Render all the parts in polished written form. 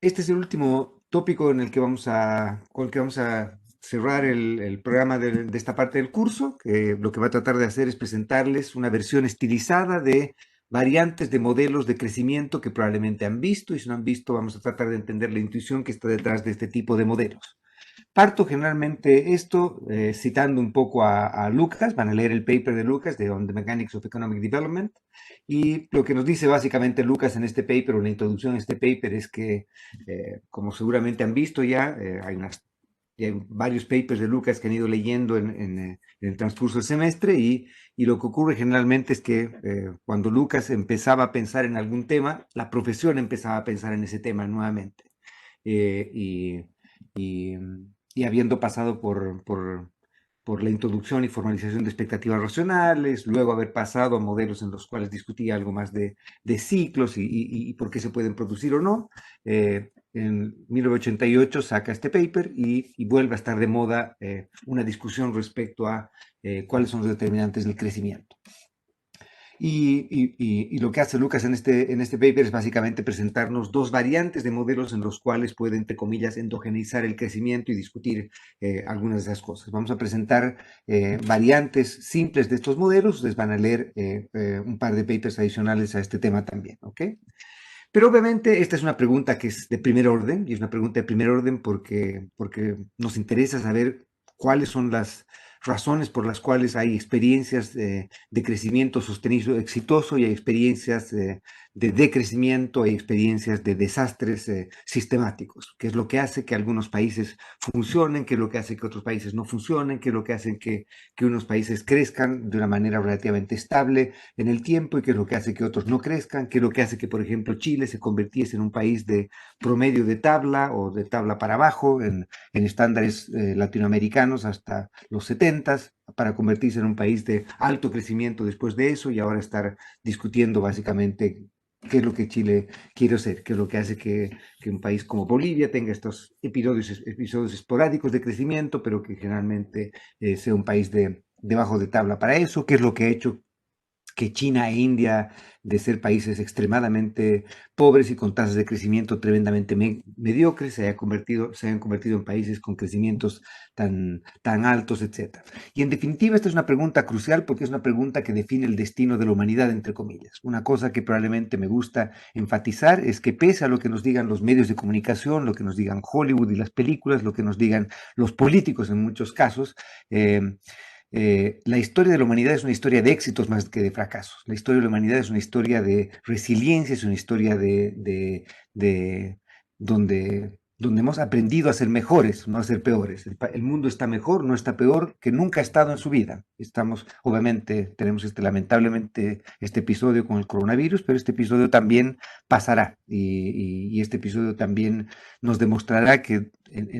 Este es el último tópico con el que vamos a cerrar el programa de esta parte del curso, que lo que va a tratar de hacer es presentarles una versión estilizada de variantes de modelos de crecimiento que probablemente han visto, y si no han visto, vamos a tratar de entender la intuición que está detrás de este tipo de modelos. Parto generalmente esto citando un poco a Lucas, van a leer el paper de Lucas de On the Mechanics of Economic Development, y lo que nos dice básicamente Lucas en este paper, o la introducción a este paper, es que, como seguramente han visto ya, hay varios papers de Lucas que han ido leyendo en el transcurso del semestre, y lo que ocurre generalmente es que cuando Lucas empezaba a pensar en algún tema, la profesión empezaba a pensar en ese tema nuevamente. Eh, y, y, y habiendo pasado por la introducción y formalización de expectativas racionales, luego haber pasado a modelos en los cuales discutía algo más de ciclos y por qué se pueden producir o no. En 1988 saca este paper y vuelve a estar de moda una discusión respecto a cuáles son los determinantes del crecimiento. Y lo que hace Lucas en este paper es básicamente presentarnos dos variantes de modelos en los cuales puede, entre comillas, endogeneizar el crecimiento y discutir algunas de esas cosas. Vamos a presentar variantes simples de estos modelos. Ustedes van a leer un par de papers adicionales a este tema también, ¿ok? Pero obviamente esta es una pregunta que es de primer orden, y es una pregunta de primer orden porque nos interesa saber cuáles son las razones por las cuales hay experiencias de crecimiento sostenido exitoso, y hay experiencias de decrecimiento, hay experiencias de desastres sistemáticos, qué es lo que hace que algunos países funcionen, qué es lo que hace que otros países no funcionen, qué es lo que hace que unos países crezcan de una manera relativamente estable en el tiempo, y qué es lo que hace que otros no crezcan, qué es lo que hace que, por ejemplo, Chile se convirtiese en un país de promedio de tabla o de tabla para abajo en estándares latinoamericanos hasta los 70, para convertirse en un país de alto crecimiento después de eso, y ahora estar discutiendo básicamente qué es lo que Chile quiere hacer, qué es lo que hace que un país como Bolivia tenga estos episodios esporádicos de crecimiento, pero que generalmente sea un país debajo de tabla para eso, qué es lo que ha hecho que China e India, de ser países extremadamente pobres y con tasas de crecimiento tremendamente mediocres, se hayan convertido en países con crecimientos tan altos, etc. Y en definitiva, esta es una pregunta crucial porque es una pregunta que define el destino de la humanidad, entre comillas. Una cosa que probablemente me gusta enfatizar es que, pese a lo que nos digan los medios de comunicación, lo que nos digan Hollywood y las películas, lo que nos digan los políticos en muchos casos, eh, la historia de la humanidad es una historia de éxitos más que de fracasos. La historia de la humanidad es una historia de resiliencia, es una historia de donde hemos aprendido a ser mejores, no a ser peores. El mundo está mejor, no está peor que nunca ha estado en su vida. Estamos, obviamente, tenemos lamentablemente este episodio con el coronavirus, pero este episodio también pasará, y este episodio también nos demostrará que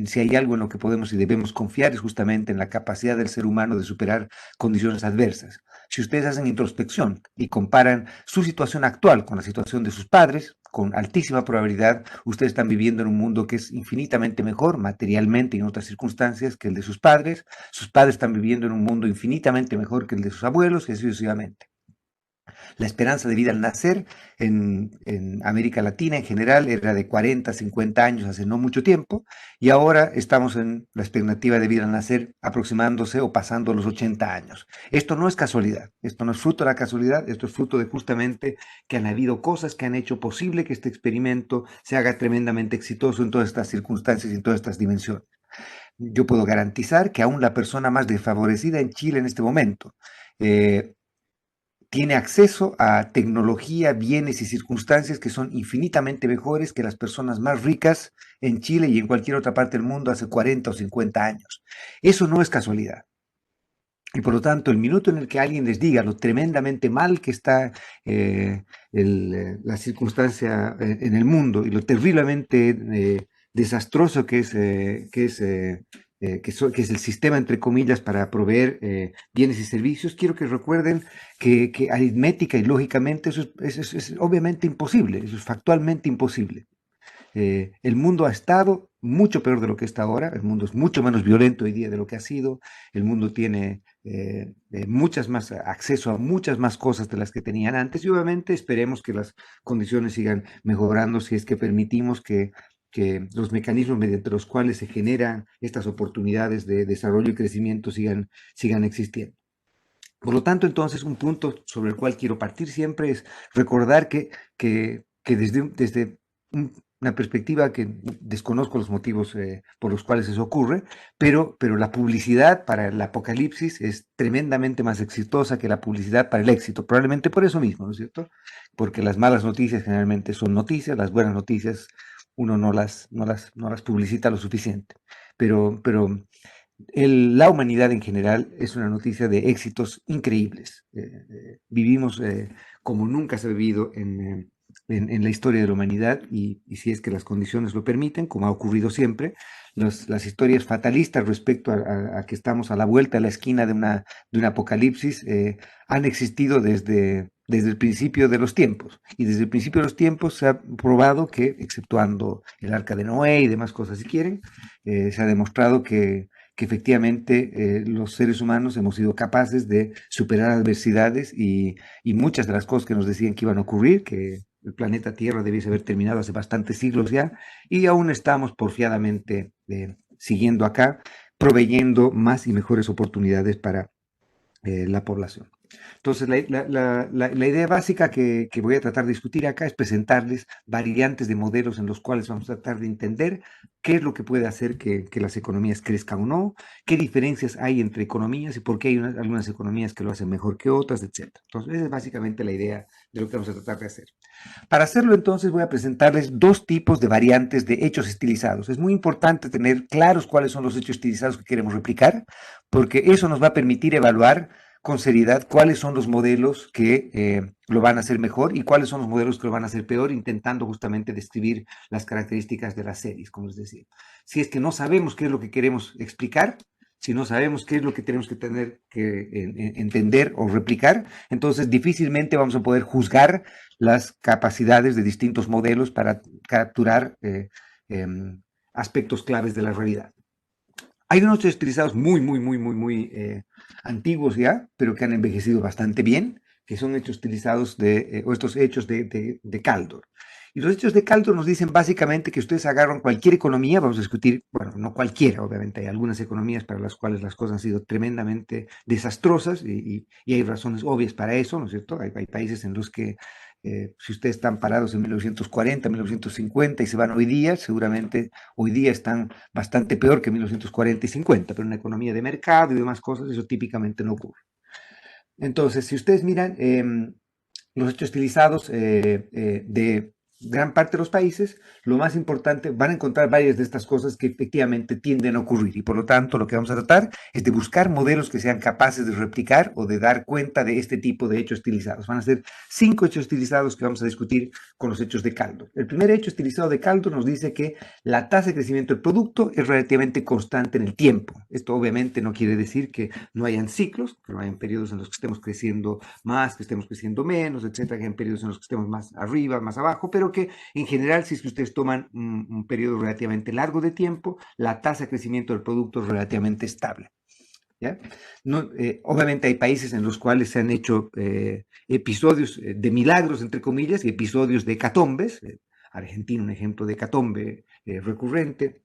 si hay algo en lo que podemos y debemos confiar, es justamente en la capacidad del ser humano de superar condiciones adversas. Si ustedes hacen introspección y comparan su situación actual con la situación de sus padres, con altísima probabilidad ustedes están viviendo en un mundo que es infinitamente mejor materialmente y en otras circunstancias que el de sus padres están viviendo en un mundo infinitamente mejor que el de sus abuelos, y así sucesivamente. La esperanza de vida al nacer en América Latina en general era de 40, 50 años hace no mucho tiempo, y ahora estamos en la expectativa de vida al nacer aproximándose o pasando los 80 años. Esto no es casualidad, esto no es fruto de la casualidad, esto es fruto de justamente que han habido cosas que han hecho posible que este experimento se haga tremendamente exitoso en todas estas circunstancias y en todas estas dimensiones. Yo puedo garantizar que aún la persona más desfavorecida en Chile en este momento, eh, tiene acceso a tecnología, bienes y circunstancias que son infinitamente mejores que las personas más ricas en Chile y en cualquier otra parte del mundo hace 40 o 50 años. Eso no es casualidad. Y por lo tanto, el minuto en el que alguien les diga lo tremendamente mal que está la circunstancia en el mundo, y lo terriblemente desastroso que es el sistema, entre comillas, para proveer bienes y servicios, quiero que recuerden que aritmética y lógicamente eso es obviamente imposible, eso es factualmente imposible. El mundo ha estado mucho peor de lo que está ahora, el mundo es mucho menos violento hoy día de lo que ha sido, el mundo tiene muchas más acceso a muchas más cosas de las que tenían antes, y obviamente esperemos que las condiciones sigan mejorando si es que permitimos que que los mecanismos mediante los cuales se generan estas oportunidades de desarrollo y crecimiento sigan existiendo. Por lo tanto, entonces, un punto sobre el cual quiero partir siempre es recordar que desde una perspectiva que desconozco los motivos por los cuales eso ocurre, pero la publicidad para el apocalipsis es tremendamente más exitosa que la publicidad para el éxito, probablemente por eso mismo, ¿no es cierto? Porque las malas noticias generalmente son noticias, las buenas noticias uno no las publicita lo suficiente. Pero la humanidad en general es una noticia de éxitos increíbles. Vivimos como nunca se ha vivido en la historia de la humanidad y si es que las condiciones lo permiten, como ha ocurrido siempre, las historias fatalistas respecto a que estamos a la vuelta de la esquina de un apocalipsis han existido desde el principio de los tiempos. Y desde el principio de los tiempos se ha probado que, exceptuando el arca de Noé y demás cosas si quieren, se ha demostrado que efectivamente los seres humanos hemos sido capaces de superar adversidades y muchas de las cosas que nos decían que iban a ocurrir, que el planeta Tierra debiese haber terminado hace bastantes siglos ya, y aún estamos porfiadamente siguiendo acá, proveyendo más y mejores oportunidades para la población. Entonces, la idea básica que voy a tratar de discutir acá es presentarles variantes de modelos en los cuales vamos a tratar de entender qué es lo que puede hacer que las economías crezcan o no, qué diferencias hay entre economías y por qué hay algunas economías que lo hacen mejor que otras, etc. Entonces, esa es básicamente la idea de lo que vamos a tratar de hacer. Para hacerlo, entonces, voy a presentarles dos tipos de variantes de hechos estilizados. Es muy importante tener claros cuáles son los hechos estilizados que queremos replicar, porque eso nos va a permitir evaluar con seriedad cuáles son los modelos que lo van a hacer mejor y cuáles son los modelos que lo van a hacer peor, intentando justamente describir las características de las series, como les decía. Si es que no sabemos qué es lo que queremos explicar, si no sabemos qué es lo que tenemos que tener que entender o replicar, entonces difícilmente vamos a poder juzgar las capacidades de distintos modelos para capturar aspectos claves de la realidad. Hay unos hechos utilizados muy antiguos ya, pero que han envejecido bastante bien, que son hechos utilizados o estos hechos de Caldor. Y los hechos de Caldor nos dicen básicamente que ustedes agarran cualquier economía, vamos a discutir, bueno, no cualquiera, obviamente, hay algunas economías para las cuales las cosas han sido tremendamente desastrosas y hay razones obvias para eso, ¿no es cierto? Hay países en los que si ustedes están parados en 1940, 1950 y se van hoy día, seguramente hoy día están bastante peor que 1940 y 50, pero en una economía de mercado y demás cosas, eso típicamente no ocurre. Entonces, si ustedes miran los hechos estilizados de gran parte de los países, lo más importante, van a encontrar varias de estas cosas que efectivamente tienden a ocurrir y por lo tanto lo que vamos a tratar es de buscar modelos que sean capaces de replicar o de dar cuenta de este tipo de hechos estilizados. Van a ser 5 hechos estilizados que vamos a discutir con los hechos de Caldor. El primer hecho estilizado de Caldor nos dice que la tasa de crecimiento del producto es relativamente constante en el tiempo. Esto obviamente no quiere decir que no hayan ciclos, que no hayan periodos en los que estemos creciendo más, que estemos creciendo menos, etcétera, que hayan periodos en los que estemos más arriba, más abajo, pero que en general, si es que ustedes toman un periodo relativamente largo de tiempo, la tasa de crecimiento del producto es relativamente estable. ¿Ya? No, obviamente hay países en los cuales se han hecho episodios de milagros, entre comillas, y episodios de hecatombes. Argentina, un ejemplo de hecatombe recurrente.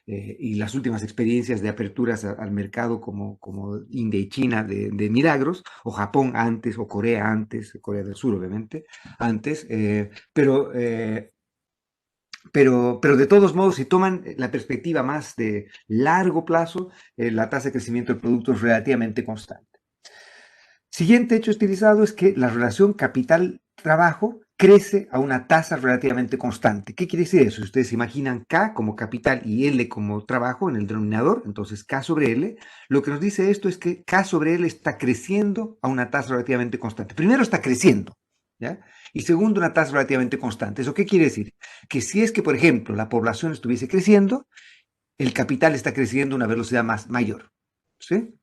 Y las últimas experiencias de aperturas al mercado como India y China de milagros, o Japón antes, o Corea antes, Corea del Sur obviamente, antes, pero de todos modos, si toman la perspectiva más de largo plazo, la tasa de crecimiento del producto es relativamente constante. Siguiente hecho utilizado es que la relación capital-trabajo crece a una tasa relativamente constante. ¿Qué quiere decir eso? Si ustedes imaginan K como capital y L como trabajo en el denominador, entonces K sobre L, lo que nos dice esto es que K sobre L está creciendo a una tasa relativamente constante. Primero está creciendo, ¿ya? Y segundo, una tasa relativamente constante. ¿Eso qué quiere decir? Que si es que, por ejemplo, la población estuviese creciendo, el capital está creciendo a una velocidad mayor, ¿sí?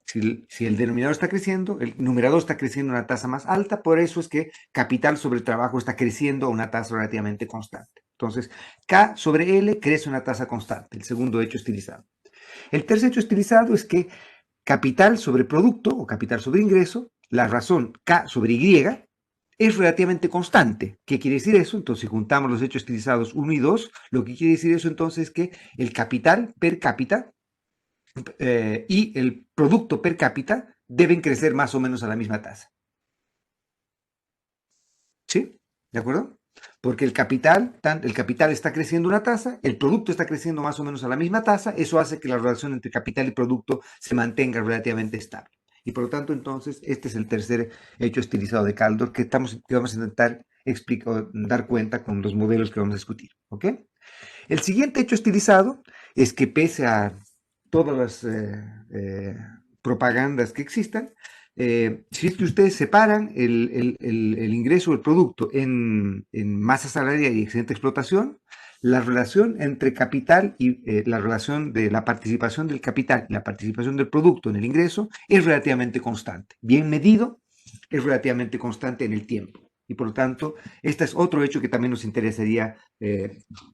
Si el denominador está creciendo, el numerador está creciendo a una tasa más alta, por eso es que capital sobre el trabajo está creciendo a una tasa relativamente constante. Entonces, K sobre L crece a una tasa constante, el segundo hecho estilizado. El tercer hecho estilizado es que capital sobre producto o capital sobre ingreso, la razón K sobre Y, es relativamente constante. ¿Qué quiere decir eso? Entonces, si juntamos los hechos estilizados 1 y 2, lo que quiere decir eso entonces es que el capital per cápita y el producto per cápita deben crecer más o menos a la misma tasa. ¿Sí? ¿De acuerdo? Porque el capital está creciendo una tasa, el producto está creciendo más o menos a la misma tasa, eso hace que la relación entre capital y producto se mantenga relativamente estable. Y por lo tanto, entonces, este es el tercer hecho estilizado de Kaldor que vamos a intentar dar cuenta con los modelos que vamos a discutir. ¿Ok? El siguiente hecho estilizado es que pese a todas las propagandas que existan, si es que ustedes separan el ingreso del producto en masa salarial y excedente de explotación, la relación entre capital y la relación de la participación del capital y la participación del producto en el ingreso es relativamente constante. Bien medido, es relativamente constante en el tiempo. Y por lo tanto, este es otro hecho que también nos interesaría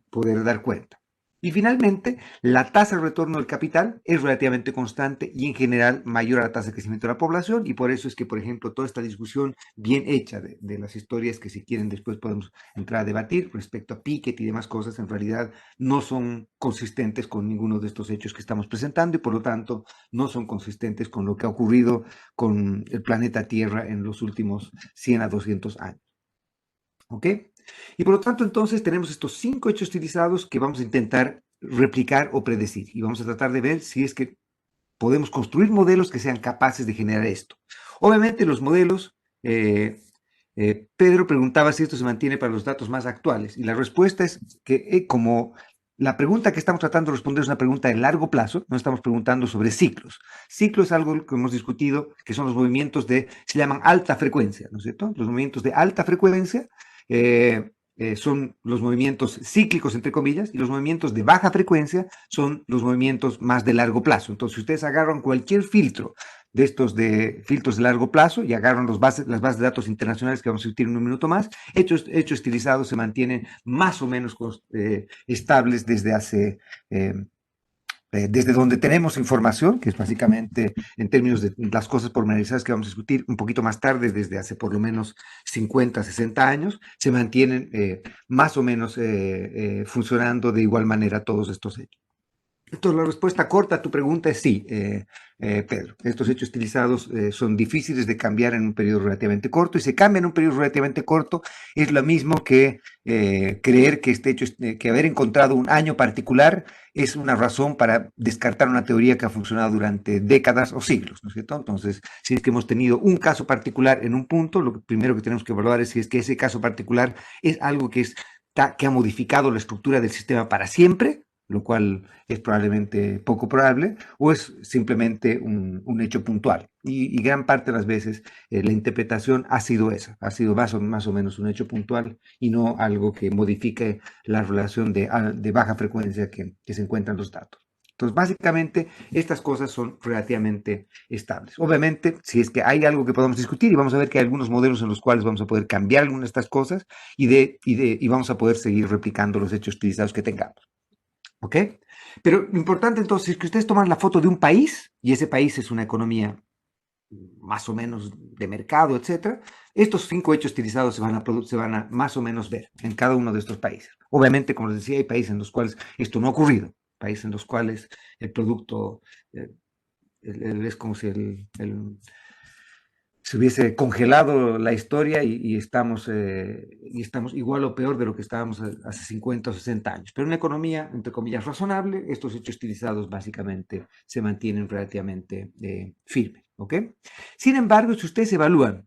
poder dar cuenta. Y finalmente, la tasa de retorno del capital es relativamente constante y en general mayor a la tasa de crecimiento de la población, y por eso es que, por ejemplo, toda esta discusión bien hecha de las historias que si quieren después podemos entrar a debatir respecto a Piketty y demás cosas, en realidad no son consistentes con ninguno de estos hechos que estamos presentando y por lo tanto no son consistentes con lo que ha ocurrido con el planeta Tierra en los últimos 100 a 200 años. ¿Ok? Y por lo tanto, entonces tenemos estos 5 hechos utilizados que vamos a intentar replicar o predecir. Y vamos a tratar de ver si es que podemos construir modelos que sean capaces de generar esto. Obviamente los modelos, Pedro preguntaba si esto se mantiene para los datos más actuales. Y la respuesta es que como la pregunta que estamos tratando de responder es una pregunta de largo plazo, no estamos preguntando sobre ciclos. Ciclo es algo que hemos discutido, que son los movimientos se llaman alta frecuencia, ¿no es cierto? Los movimientos de alta frecuencia son los movimientos cíclicos, entre comillas, y los movimientos de baja frecuencia son los movimientos más de largo plazo. Entonces, si ustedes agarran cualquier filtro de estos de filtros de largo plazo y agarran las bases de datos internacionales que vamos a discutir en un minuto más, hechos estilizados se mantienen más o menos estables desde donde tenemos información, que es básicamente en términos de las cosas pormenorizadas que vamos a discutir un poquito más tarde, desde hace por lo menos 50, 60 años, se mantienen más o menos funcionando de igual manera todos estos hechos. Entonces, la respuesta corta a tu pregunta es sí, Pedro. Estos hechos estilizados son difíciles de cambiar en un periodo relativamente corto, y se cambia en un periodo relativamente corto es lo mismo que creer que que haber encontrado un año particular es una razón para descartar una teoría que ha funcionado durante décadas o siglos, ¿no es cierto? Entonces, si es que hemos tenido un caso particular en un punto, lo primero que tenemos que evaluar es si es que ese caso particular es algo que ha modificado la estructura del sistema para siempre, lo cual es probablemente poco probable, o es simplemente un hecho puntual. Y gran parte de las veces la interpretación ha sido esa, ha sido más o menos un hecho puntual y no algo que modifique la relación de baja frecuencia que se encuentran los datos. Entonces, básicamente, estas cosas son relativamente estables. Obviamente, si es que hay algo que podamos discutir, y vamos a ver que hay algunos modelos en los cuales vamos a poder cambiar algunas de estas cosas y vamos a poder seguir replicando los hechos utilizados que tengamos. ¿Ok? Pero lo importante entonces es que ustedes toman la foto de un país, y ese país es una economía más o menos de mercado, etcétera. Estos 5 hechos utilizados se van a más o menos ver en cada uno de estos países. Obviamente, como les decía, hay países en los cuales esto no ha ocurrido, países en los cuales el producto es como si se hubiese congelado la historia y estamos igual o peor de lo que estábamos hace 50 o 60 años. Pero una economía, entre comillas, razonable, estos hechos utilizados básicamente se mantienen relativamente firmes. ¿Ok? Sin embargo, si ustedes evalúan,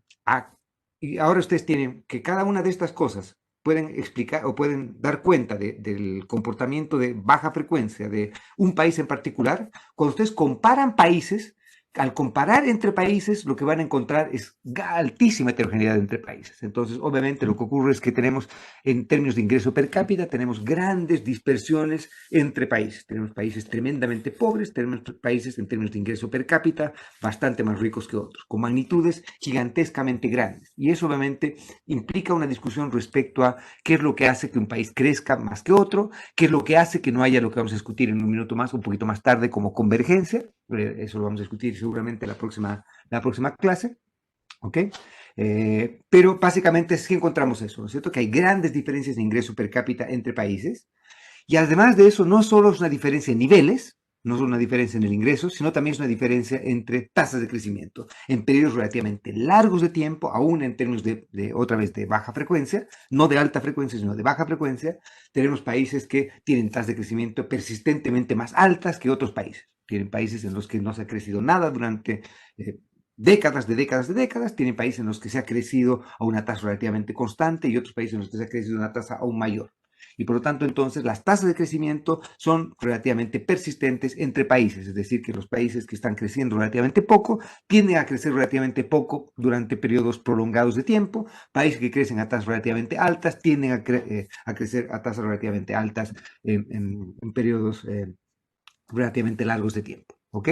y ahora ustedes tienen que cada una de estas cosas pueden explicar o pueden dar cuenta del comportamiento de baja frecuencia de un país en particular, cuando ustedes comparan países, al comparar entre países, lo que van a encontrar es altísima heterogeneidad entre países. Entonces, obviamente, lo que ocurre es que tenemos, en términos de ingreso per cápita, tenemos grandes dispersiones entre países. Tenemos países tremendamente pobres, tenemos países en términos de ingreso per cápita bastante más ricos que otros, con magnitudes gigantescamente grandes. Y eso, obviamente, implica una discusión respecto a qué es lo que hace que un país crezca más que otro, qué es lo que hace que no haya lo que vamos a discutir en un minuto más, un poquito más tarde, como convergencia. Eso lo vamos a discutir seguramente la próxima clase. ¿Ok? Pero básicamente es que encontramos eso, ¿no es cierto? Que hay grandes diferencias de ingreso per cápita entre países. Y además de eso, no solo es una diferencia en niveles, no es una diferencia en el ingreso, sino también es una diferencia entre tasas de crecimiento en periodos relativamente largos de tiempo, aún en términos otra vez, de baja frecuencia, no de alta frecuencia, sino de baja frecuencia. Tenemos países que tienen tasas de crecimiento persistentemente más altas que otros países. Tienen países en los que no se ha crecido nada durante décadas de décadas de décadas, tienen países en los que se ha crecido a una tasa relativamente constante y otros países en los que se ha crecido a una tasa aún mayor. Y por lo tanto, entonces, las tasas de crecimiento son relativamente persistentes entre países, es decir, que los países que están creciendo relativamente poco tienden a crecer relativamente poco durante periodos prolongados de tiempo. Países que crecen a tasas relativamente altas tienden a crecer a tasas relativamente altas en periodos relativamente largos de tiempo. ¿Ok?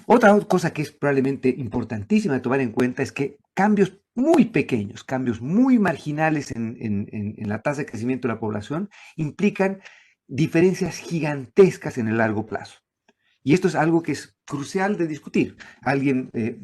Otra cosa que es probablemente importantísima de tomar en cuenta es que cambios muy pequeños, cambios muy marginales en la tasa de crecimiento de la población implican diferencias gigantescas en el largo plazo. Y esto es algo que es crucial de discutir.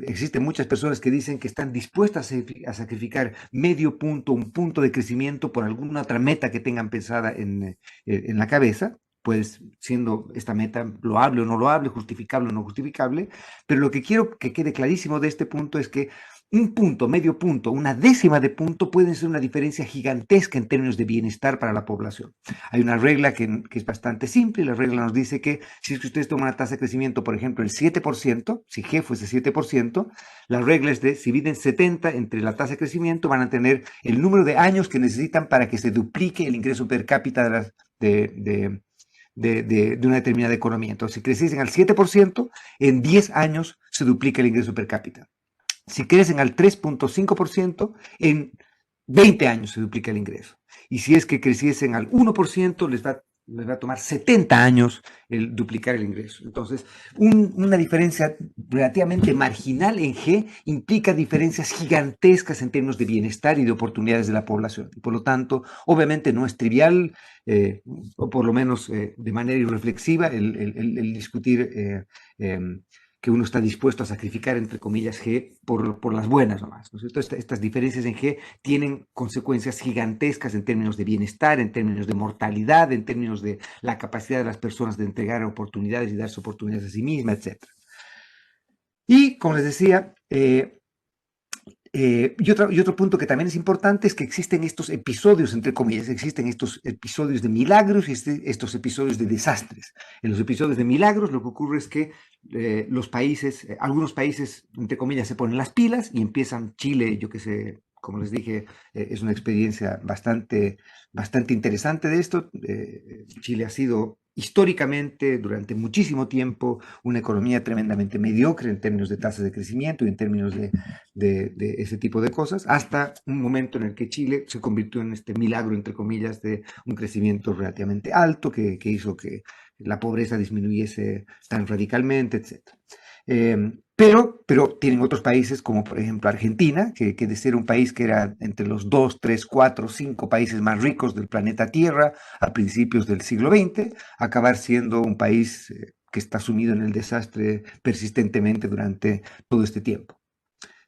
Existen muchas personas que dicen que están dispuestas a sacrificar medio punto, un punto de crecimiento por alguna otra meta que tengan pensada en la cabeza, pues siendo esta meta loable o no loable, justificable o no justificable, pero lo que quiero que quede clarísimo de este punto es que un punto, medio punto, una décima de punto pueden ser una diferencia gigantesca en términos de bienestar para la población. Hay una regla que es bastante simple, y la regla nos dice que si es que ustedes toman una tasa de crecimiento, por ejemplo, el 7%, si G fuese 7%, la regla es de, si dividen 70 entre la tasa de crecimiento, van a tener el número de años que necesitan para que se duplique el ingreso per cápita de una determinada economía. Entonces, si creciesen al 7%, en 10 años se duplica el ingreso per cápita. Si crecen al 3.5%, en 20 años se duplica el ingreso. Y si es que creciesen al 1%, les va a tomar 70 años el duplicar el ingreso. Entonces, una diferencia relativamente marginal en G implica diferencias gigantescas en términos de bienestar y de oportunidades de la población. Y por lo tanto, obviamente no es trivial, o por lo menos de manera irreflexiva, el discutir que uno está dispuesto a sacrificar, entre comillas, G por las buenas nomás, ¿no es cierto? Estas diferencias en G tienen consecuencias gigantescas en términos de bienestar, en términos de mortalidad, en términos de la capacidad de las personas de entregar oportunidades y darse oportunidades a sí mismas, etc. Y, como les decía, y otro punto que también es importante es que existen estos episodios, entre comillas, existen estos episodios de milagros y estos episodios de desastres. En los episodios de milagros lo que ocurre es que algunos países, entre comillas, se ponen las pilas y empiezan. Chile, yo que sé, como les dije, es una experiencia bastante interesante de esto. Chile ha sido históricamente, durante muchísimo tiempo, una economía tremendamente mediocre en términos de tasas de crecimiento y en términos de ese tipo de cosas, hasta un momento en el que Chile se convirtió en este milagro, entre comillas, de un crecimiento relativamente alto que hizo que la pobreza disminuyese tan radicalmente, etc. Pero tienen otros países, como por ejemplo Argentina, que de ser un país que era entre los 2, 3, 4, 5 países más ricos del planeta Tierra a principios del siglo XX, acabar siendo un país que está sumido en el desastre persistentemente durante todo este tiempo.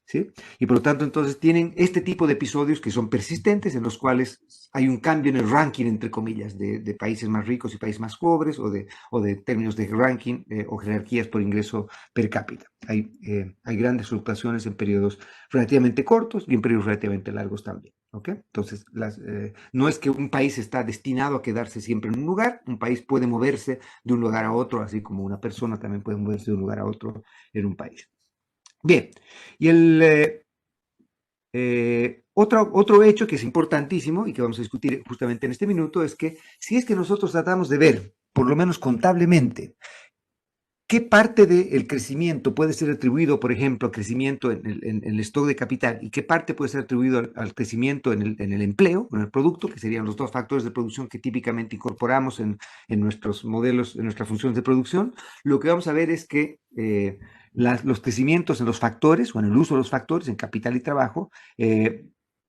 ¿Sí? Y por lo tanto, entonces tienen este tipo de episodios que son persistentes, en los cuales hay un cambio en el ranking, entre comillas, de países más ricos y países más pobres, o de términos de ranking o jerarquías por ingreso per cápita. Hay grandes fluctuaciones en periodos relativamente cortos y en periodos relativamente largos también. ¿Okay? Entonces, no es que un país está destinado a quedarse siempre en un lugar, un país puede moverse de un lugar a otro, así como una persona también puede moverse de un lugar a otro en un país. Bien, y otro hecho que es importantísimo y que vamos a discutir justamente en este minuto es que si es que nosotros tratamos de ver, por lo menos contablemente, qué parte del crecimiento puede ser atribuido, por ejemplo, al crecimiento en el stock de capital y qué parte puede ser atribuido al crecimiento en el empleo, en el producto, que serían los dos factores de producción que típicamente incorporamos en nuestros modelos, en nuestras funciones de producción, lo que vamos a ver es que los crecimientos en los factores o en el uso de los factores, en capital y trabajo,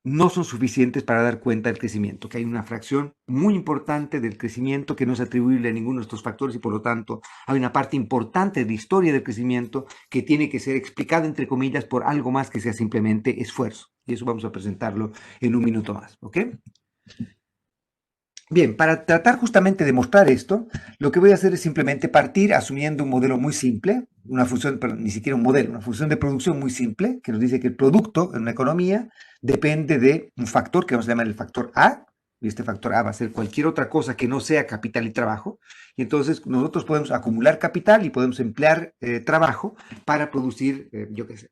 no son suficientes para dar cuenta del crecimiento, que hay una fracción muy importante del crecimiento que no es atribuible a ninguno de estos factores y por lo tanto hay una parte importante de la historia del crecimiento que tiene que ser explicada entre comillas por algo más que sea simplemente esfuerzo. Y eso vamos a presentarlo en un minuto más, ¿ok? Bien, para tratar justamente de mostrar esto, lo que voy a hacer es simplemente partir asumiendo un modelo muy simple, una función, perdón, ni siquiera un modelo, una función de producción muy simple, que nos dice que el producto en una economía depende de un factor que vamos a llamar el factor A, y este factor A va a ser cualquier otra cosa que no sea capital y trabajo, y entonces nosotros podemos acumular capital y podemos emplear trabajo para producir, yo qué sé,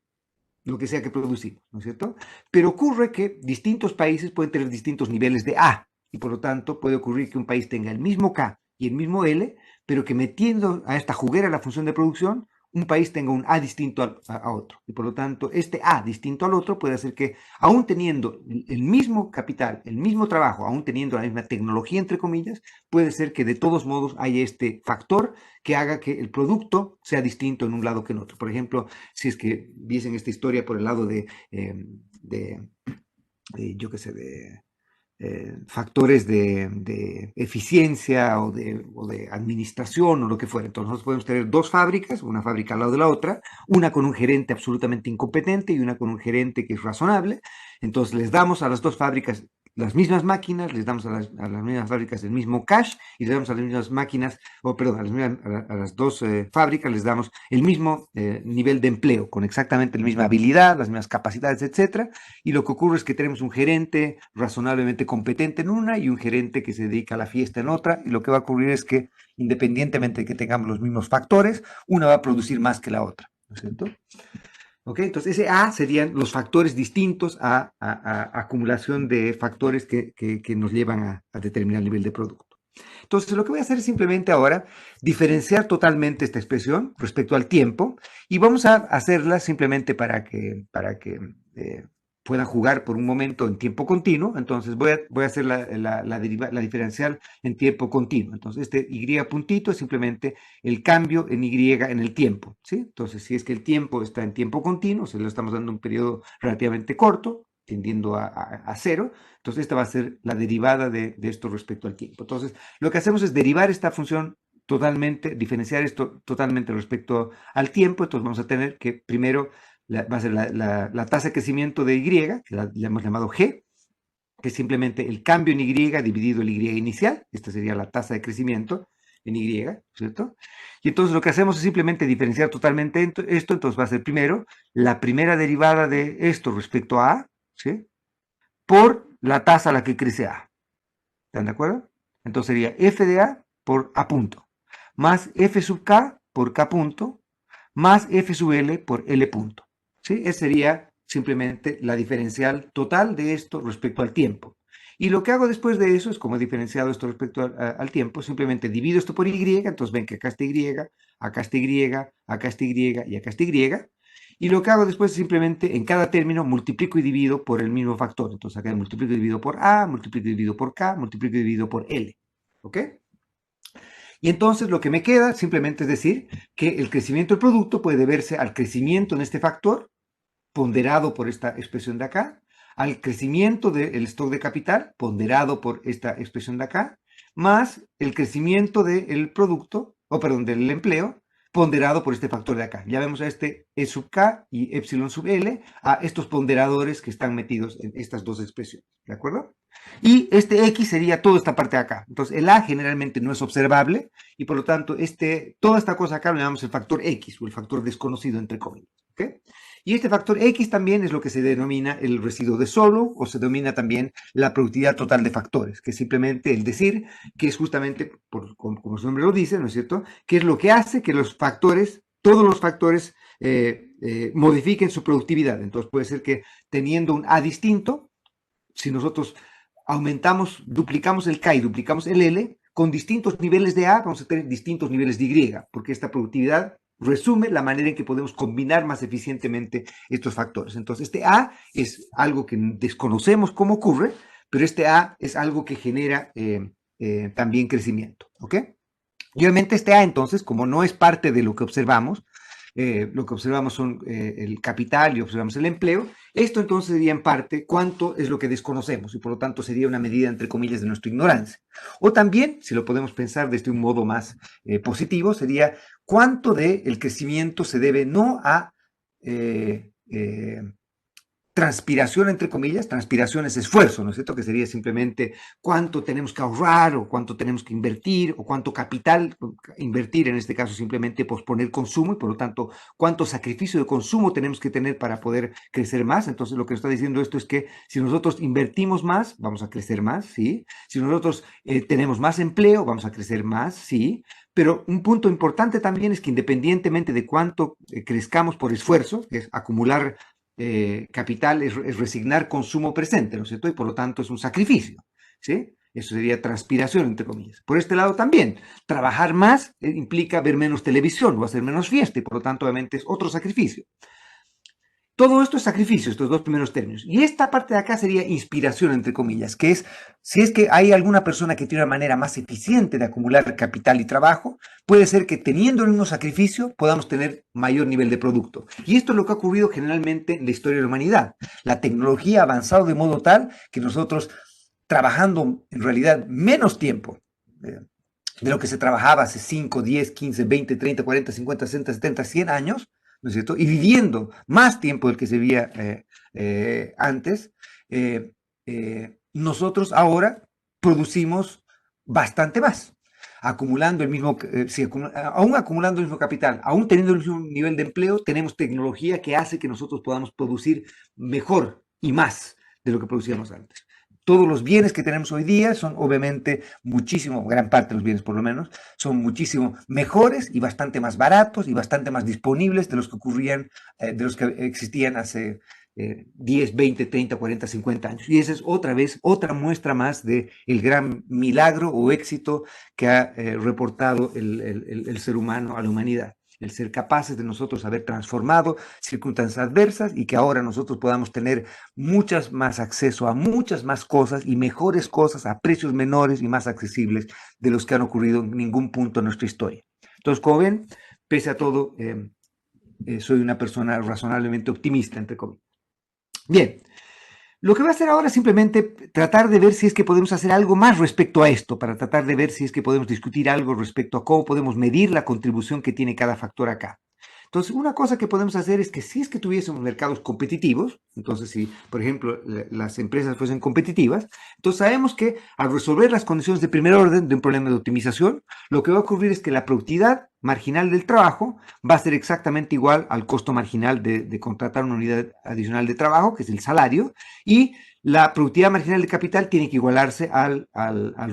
lo que sea que producimos, ¿no es cierto? Pero ocurre que distintos países pueden tener distintos niveles de A y por lo tanto puede ocurrir que un país tenga el mismo K y el mismo L, pero que metiendo a esta juguera la función de producción, un país tenga un A distinto a otro. Y por lo tanto, este A distinto al otro puede hacer que, aún teniendo el mismo capital, el mismo trabajo, aún teniendo la misma tecnología, entre comillas, puede ser que de todos modos haya este factor que haga que el producto sea distinto en un lado que en otro. Por ejemplo, si es que viesen esta historia por el lado de yo qué sé, de factores de eficiencia o de administración o lo que fuera. Entonces nosotros podemos tener dos fábricas, una fábrica al lado de la otra, una con un gerente absolutamente incompetente y una con un gerente que es razonable. Entonces les damos a las dos fábricas las mismas máquinas, les damos a las mismas fábricas el mismo cash y les damos a las mismas máquinas, o perdón, a las dos fábricas les damos el mismo nivel de empleo, con exactamente la misma habilidad, las mismas capacidades, etcétera. Y lo que ocurre es que tenemos un gerente razonablemente competente en una y un gerente que se dedica a la fiesta en otra, y lo que va a ocurrir es que independientemente de que tengamos los mismos factores, una va a producir más que la otra, ¿no es cierto? ¿Ok? Entonces, ese A serían los factores distintos a acumulación de factores que nos llevan a determinar el nivel de producto. Entonces, lo que voy a hacer es simplemente ahora diferenciar totalmente esta expresión respecto al tiempo y vamos a hacerla simplemente para que puedan jugar por un momento en tiempo continuo. Entonces, voy a hacer la diferencial en tiempo continuo. Entonces, este Y puntito es simplemente el cambio en Y en el tiempo, ¿sí? Entonces, si es que el tiempo está en tiempo continuo, se lo estamos dando un periodo relativamente corto, tendiendo a cero, entonces esta va a ser la derivada de esto respecto al tiempo. Entonces, lo que hacemos es derivar esta función totalmente, diferenciar esto totalmente respecto al tiempo. Entonces vamos a tener que primero va a ser la tasa de crecimiento de Y, que la hemos llamado G, que es simplemente el cambio en Y dividido el Y inicial. Esta sería la tasa de crecimiento en Y, ¿cierto? Y entonces lo que hacemos es simplemente diferenciar totalmente esto. Entonces va a ser primero la primera derivada de esto respecto a A, ¿sí? Por la tasa a la que crece A. ¿Están de acuerdo? Entonces sería f de A por A punto, más f sub k por K punto, más f sub L por L punto. ¿Sí? Esa sería simplemente la diferencial total de esto respecto al tiempo. Y lo que hago después de eso es, como he diferenciado esto respecto al tiempo, simplemente divido esto por Y, entonces ven que acá está Y, acá está Y, acá está Y y acá está Y. Y lo que hago después es simplemente en cada término multiplico y divido por el mismo factor. Entonces acá multiplico y divido por A, multiplico y divido por K, multiplico y divido por L. ¿Ok? Y entonces lo que me queda simplemente es decir que el crecimiento del producto puede deberse al crecimiento en este factor, ponderado por esta expresión de acá, al crecimiento del stock de capital, ponderado por esta expresión de acá, más el crecimiento del producto, o perdón, del empleo, ponderado por este factor de acá. Ya vemos a este E sub K y epsilon sub L, a estos ponderadores que están metidos en estas dos expresiones, ¿de acuerdo? Y este X sería toda esta parte de acá. Entonces, el A generalmente no es observable y por lo tanto, toda esta cosa acá lo llamamos el factor X o el factor desconocido, entre comillas. ¿Ok? Y este factor X también es lo que se denomina el residuo de Solow o se denomina también la productividad total de factores, que es simplemente el decir que es justamente, como su nombre lo dice, ¿no es cierto?, que es lo que hace que los factores, todos los factores, modifiquen su productividad. Entonces puede ser que teniendo un A distinto, si nosotros aumentamos, duplicamos el K y duplicamos el L, con distintos niveles de A vamos a tener distintos niveles de Y, porque esta productividad resume la manera en que podemos combinar más eficientemente estos factores. Entonces, este A es algo que desconocemos cómo ocurre, pero este A es algo que genera también crecimiento, ¿ok? Y obviamente este A, entonces, como no es parte de lo que observamos, lo que observamos son el capital y observamos el empleo. Esto entonces sería en parte cuánto es lo que desconocemos y por lo tanto sería una medida entre comillas de nuestra ignorancia. O también, si lo podemos pensar desde un modo más positivo, sería cuánto del crecimiento se debe no a transpiración, entre comillas, transpiración es esfuerzo, ¿no es cierto? Que sería simplemente cuánto tenemos que ahorrar o cuánto tenemos que invertir o cuánto capital invertir, en este caso simplemente posponer consumo y por lo tanto cuánto sacrificio de consumo tenemos que tener para poder crecer más. Entonces lo que está diciendo esto es que si nosotros invertimos más, vamos a crecer más, ¿sí? Si nosotros tenemos más empleo, vamos a crecer más, ¿sí? Pero un punto importante también es que independientemente de cuánto crezcamos por esfuerzo, que es acumular capital es resignar consumo presente, ¿no es cierto? Y por lo tanto es un sacrificio, ¿sí? Eso sería transpiración, entre comillas. Por este lado también, trabajar más implica ver menos televisión o hacer menos fiesta y por lo tanto obviamente es otro sacrificio. Todo esto es sacrificio, estos dos primeros términos. Y esta parte de acá sería inspiración, entre comillas, que es, si es que hay alguna persona que tiene una manera más eficiente de acumular capital y trabajo, puede ser que teniendo el mismo sacrificio podamos tener mayor nivel de producto. Y esto es lo que ha ocurrido generalmente en la historia de la humanidad. La tecnología ha avanzado de modo tal que nosotros, trabajando en realidad menos tiempo, de lo que se trabajaba hace 5, 10, 15, 20, 30, 40, 50, 60, 70, 100 años, ¿no es cierto? Y viviendo más tiempo del que se vivía antes, nosotros ahora producimos bastante más, acumulando el mismo, sí, aún acumulando el mismo capital, aún teniendo el mismo nivel de empleo, tenemos tecnología que hace que nosotros podamos producir mejor y más de lo que producíamos antes. Todos los bienes que tenemos hoy día son obviamente muchísimo, gran parte de los bienes por lo menos, son muchísimo mejores y bastante más baratos y bastante más disponibles de los que ocurrían, de los que existían hace 10, 20, 30, 40, 50 años. Y esa es otra vez, otra muestra más del gran milagro o éxito que ha reportado el ser humano a la humanidad. El ser capaces de nosotros haber transformado circunstancias adversas y que ahora nosotros podamos tener muchas más acceso a muchas más cosas y mejores cosas a precios menores y más accesibles de los que han ocurrido en ningún punto de nuestra historia. Entonces, como ven, pese a todo, soy una persona razonablemente optimista, entre comillas. Bien, lo que voy a hacer ahora es simplemente tratar de ver si es que podemos hacer algo más respecto a esto, para tratar de ver si es que podemos discutir algo respecto a cómo podemos medir la contribución que tiene cada factor acá. Entonces, una cosa que podemos hacer es que si es que tuviésemos mercados competitivos, entonces si, por ejemplo, las empresas fuesen competitivas, entonces sabemos que al resolver las condiciones de primer orden de un problema de optimización, lo que va a ocurrir es que la productividad marginal del trabajo va a ser exactamente igual al costo marginal de contratar una unidad adicional de trabajo, que es el salario, y la productividad marginal de capital tiene que igualarse al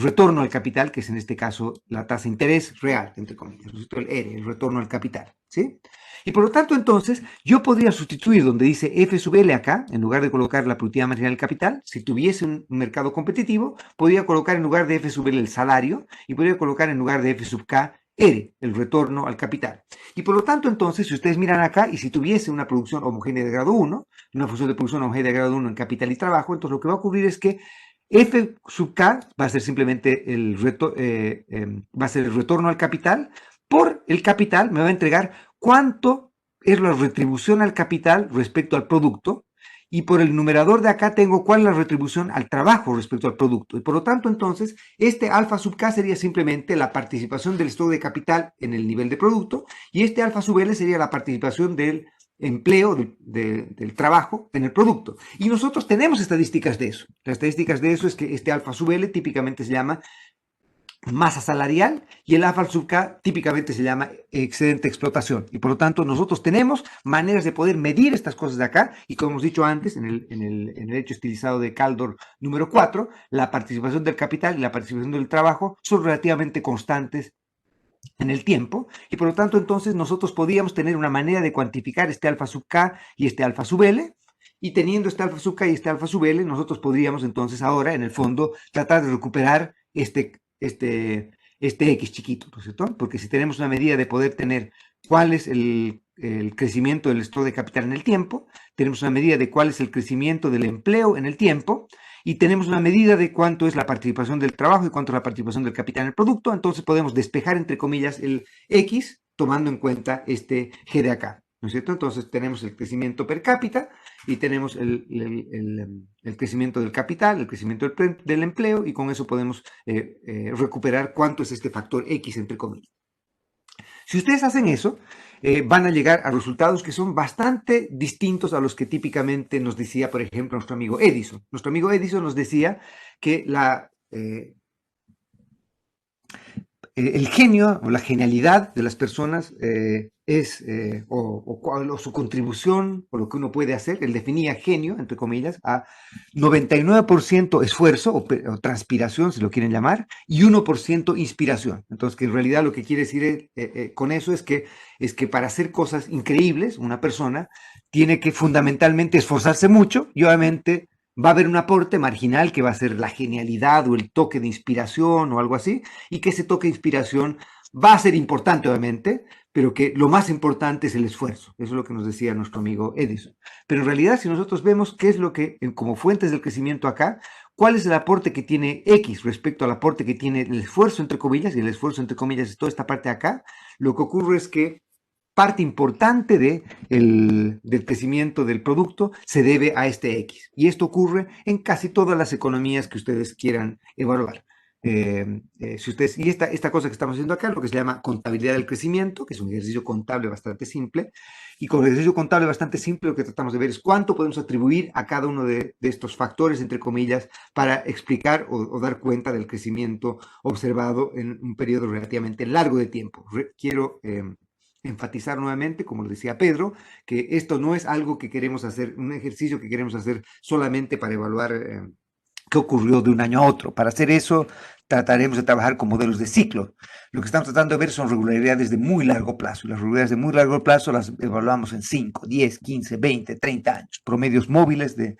retorno al capital, que es en este caso la tasa de interés real, entre comillas, el R, el retorno al capital, ¿sí? Y por lo tanto, entonces, yo podría sustituir donde dice F sub L acá, en lugar de colocar la productividad marginal del capital, si tuviese un mercado competitivo, podría colocar en lugar de F sub L el salario y podría colocar en lugar de F sub K R, el retorno al capital. Y por lo tanto, entonces, si ustedes miran acá y si tuviese una producción homogénea de grado 1, una función de producción homogénea de grado 1 en capital y trabajo, entonces lo que va a ocurrir es que F sub K va a ser simplemente va a ser el retorno al capital. Por el capital me va a entregar cuánto es la retribución al capital respecto al producto, y por el numerador de acá tengo cuál es la retribución al trabajo respecto al producto. Y por lo tanto, entonces, este alfa sub K sería simplemente la participación del stock de capital en el nivel de producto, y este alfa sub L sería la participación del empleo, del trabajo en el producto. Y nosotros tenemos estadísticas de eso. Las estadísticas de eso es que este alfa sub L típicamente se llama masa salarial y el alfa sub K típicamente se llama excedente de explotación. Y por lo tanto nosotros tenemos maneras de poder medir estas cosas de acá y como hemos dicho antes en el hecho estilizado de Kaldor número 4, la participación del capital y la participación del trabajo son relativamente constantes en el tiempo y por lo tanto entonces nosotros podríamos tener una manera de cuantificar este alfa sub K y este alfa sub L. Y teniendo este alfa sub K y este alfa sub L, nosotros podríamos entonces ahora, en el fondo, tratar de recuperar este X chiquito, ¿no es cierto? Porque si tenemos una medida de poder tener cuál es el crecimiento del stock de capital en el tiempo, tenemos una medida de cuál es el crecimiento del empleo en el tiempo, y tenemos una medida de cuánto es la participación del trabajo y cuánto es la participación del capital en el producto, entonces podemos despejar, entre comillas, el X tomando en cuenta este G de acá, ¿no es cierto? Entonces tenemos el crecimiento per cápita y tenemos el crecimiento del capital, el crecimiento del empleo, y con eso podemos recuperar cuánto es este factor X, entre comillas. Si ustedes hacen eso, van a llegar a resultados que son bastante distintos a los que típicamente nos decía, por ejemplo, nuestro amigo Edison. Nuestro amigo Edison nos decía que el genio o la genialidad de las personas o su contribución o lo que uno puede hacer. Él definía genio, entre comillas, a 99% esfuerzo o transpiración, si lo quieren llamar, y 1% inspiración. Entonces, que en realidad lo que quiere decir con eso es que para hacer cosas increíbles, una persona tiene que fundamentalmente esforzarse mucho y obviamente va a haber un aporte marginal que va a ser la genialidad o el toque de inspiración o algo así, y que ese toque de inspiración va a ser importante, obviamente, pero que lo más importante es el esfuerzo. Eso es lo que nos decía nuestro amigo Edison. Pero en realidad, si nosotros vemos qué es lo que, como fuentes del crecimiento acá, cuál es el aporte que tiene X respecto al aporte que tiene el esfuerzo, entre comillas, y el esfuerzo, entre comillas, es toda esta parte de acá, lo que ocurre es que parte importante del crecimiento del producto se debe a este X. Y esto ocurre en casi todas las economías que ustedes quieran evaluar. Si ustedes, y esta cosa que estamos haciendo acá, lo que se llama contabilidad del crecimiento, que es un ejercicio contable bastante simple, y con el ejercicio contable bastante simple lo que tratamos de ver es cuánto podemos atribuir a cada uno de estos factores, entre comillas, para explicar o dar cuenta del crecimiento observado en un periodo relativamente largo de tiempo. Quiero enfatizar nuevamente, como lo decía Pedro, que esto no es algo que queremos hacer, un ejercicio que queremos hacer solamente para evaluar qué ocurrió de un año a otro. Para hacer eso, trataremos de trabajar con modelos de ciclo. Lo que estamos tratando de ver son regularidades de muy largo plazo. Y las regularidades de muy largo plazo las evaluamos en 5, 10, 15, 20, 30 años. Promedios móviles de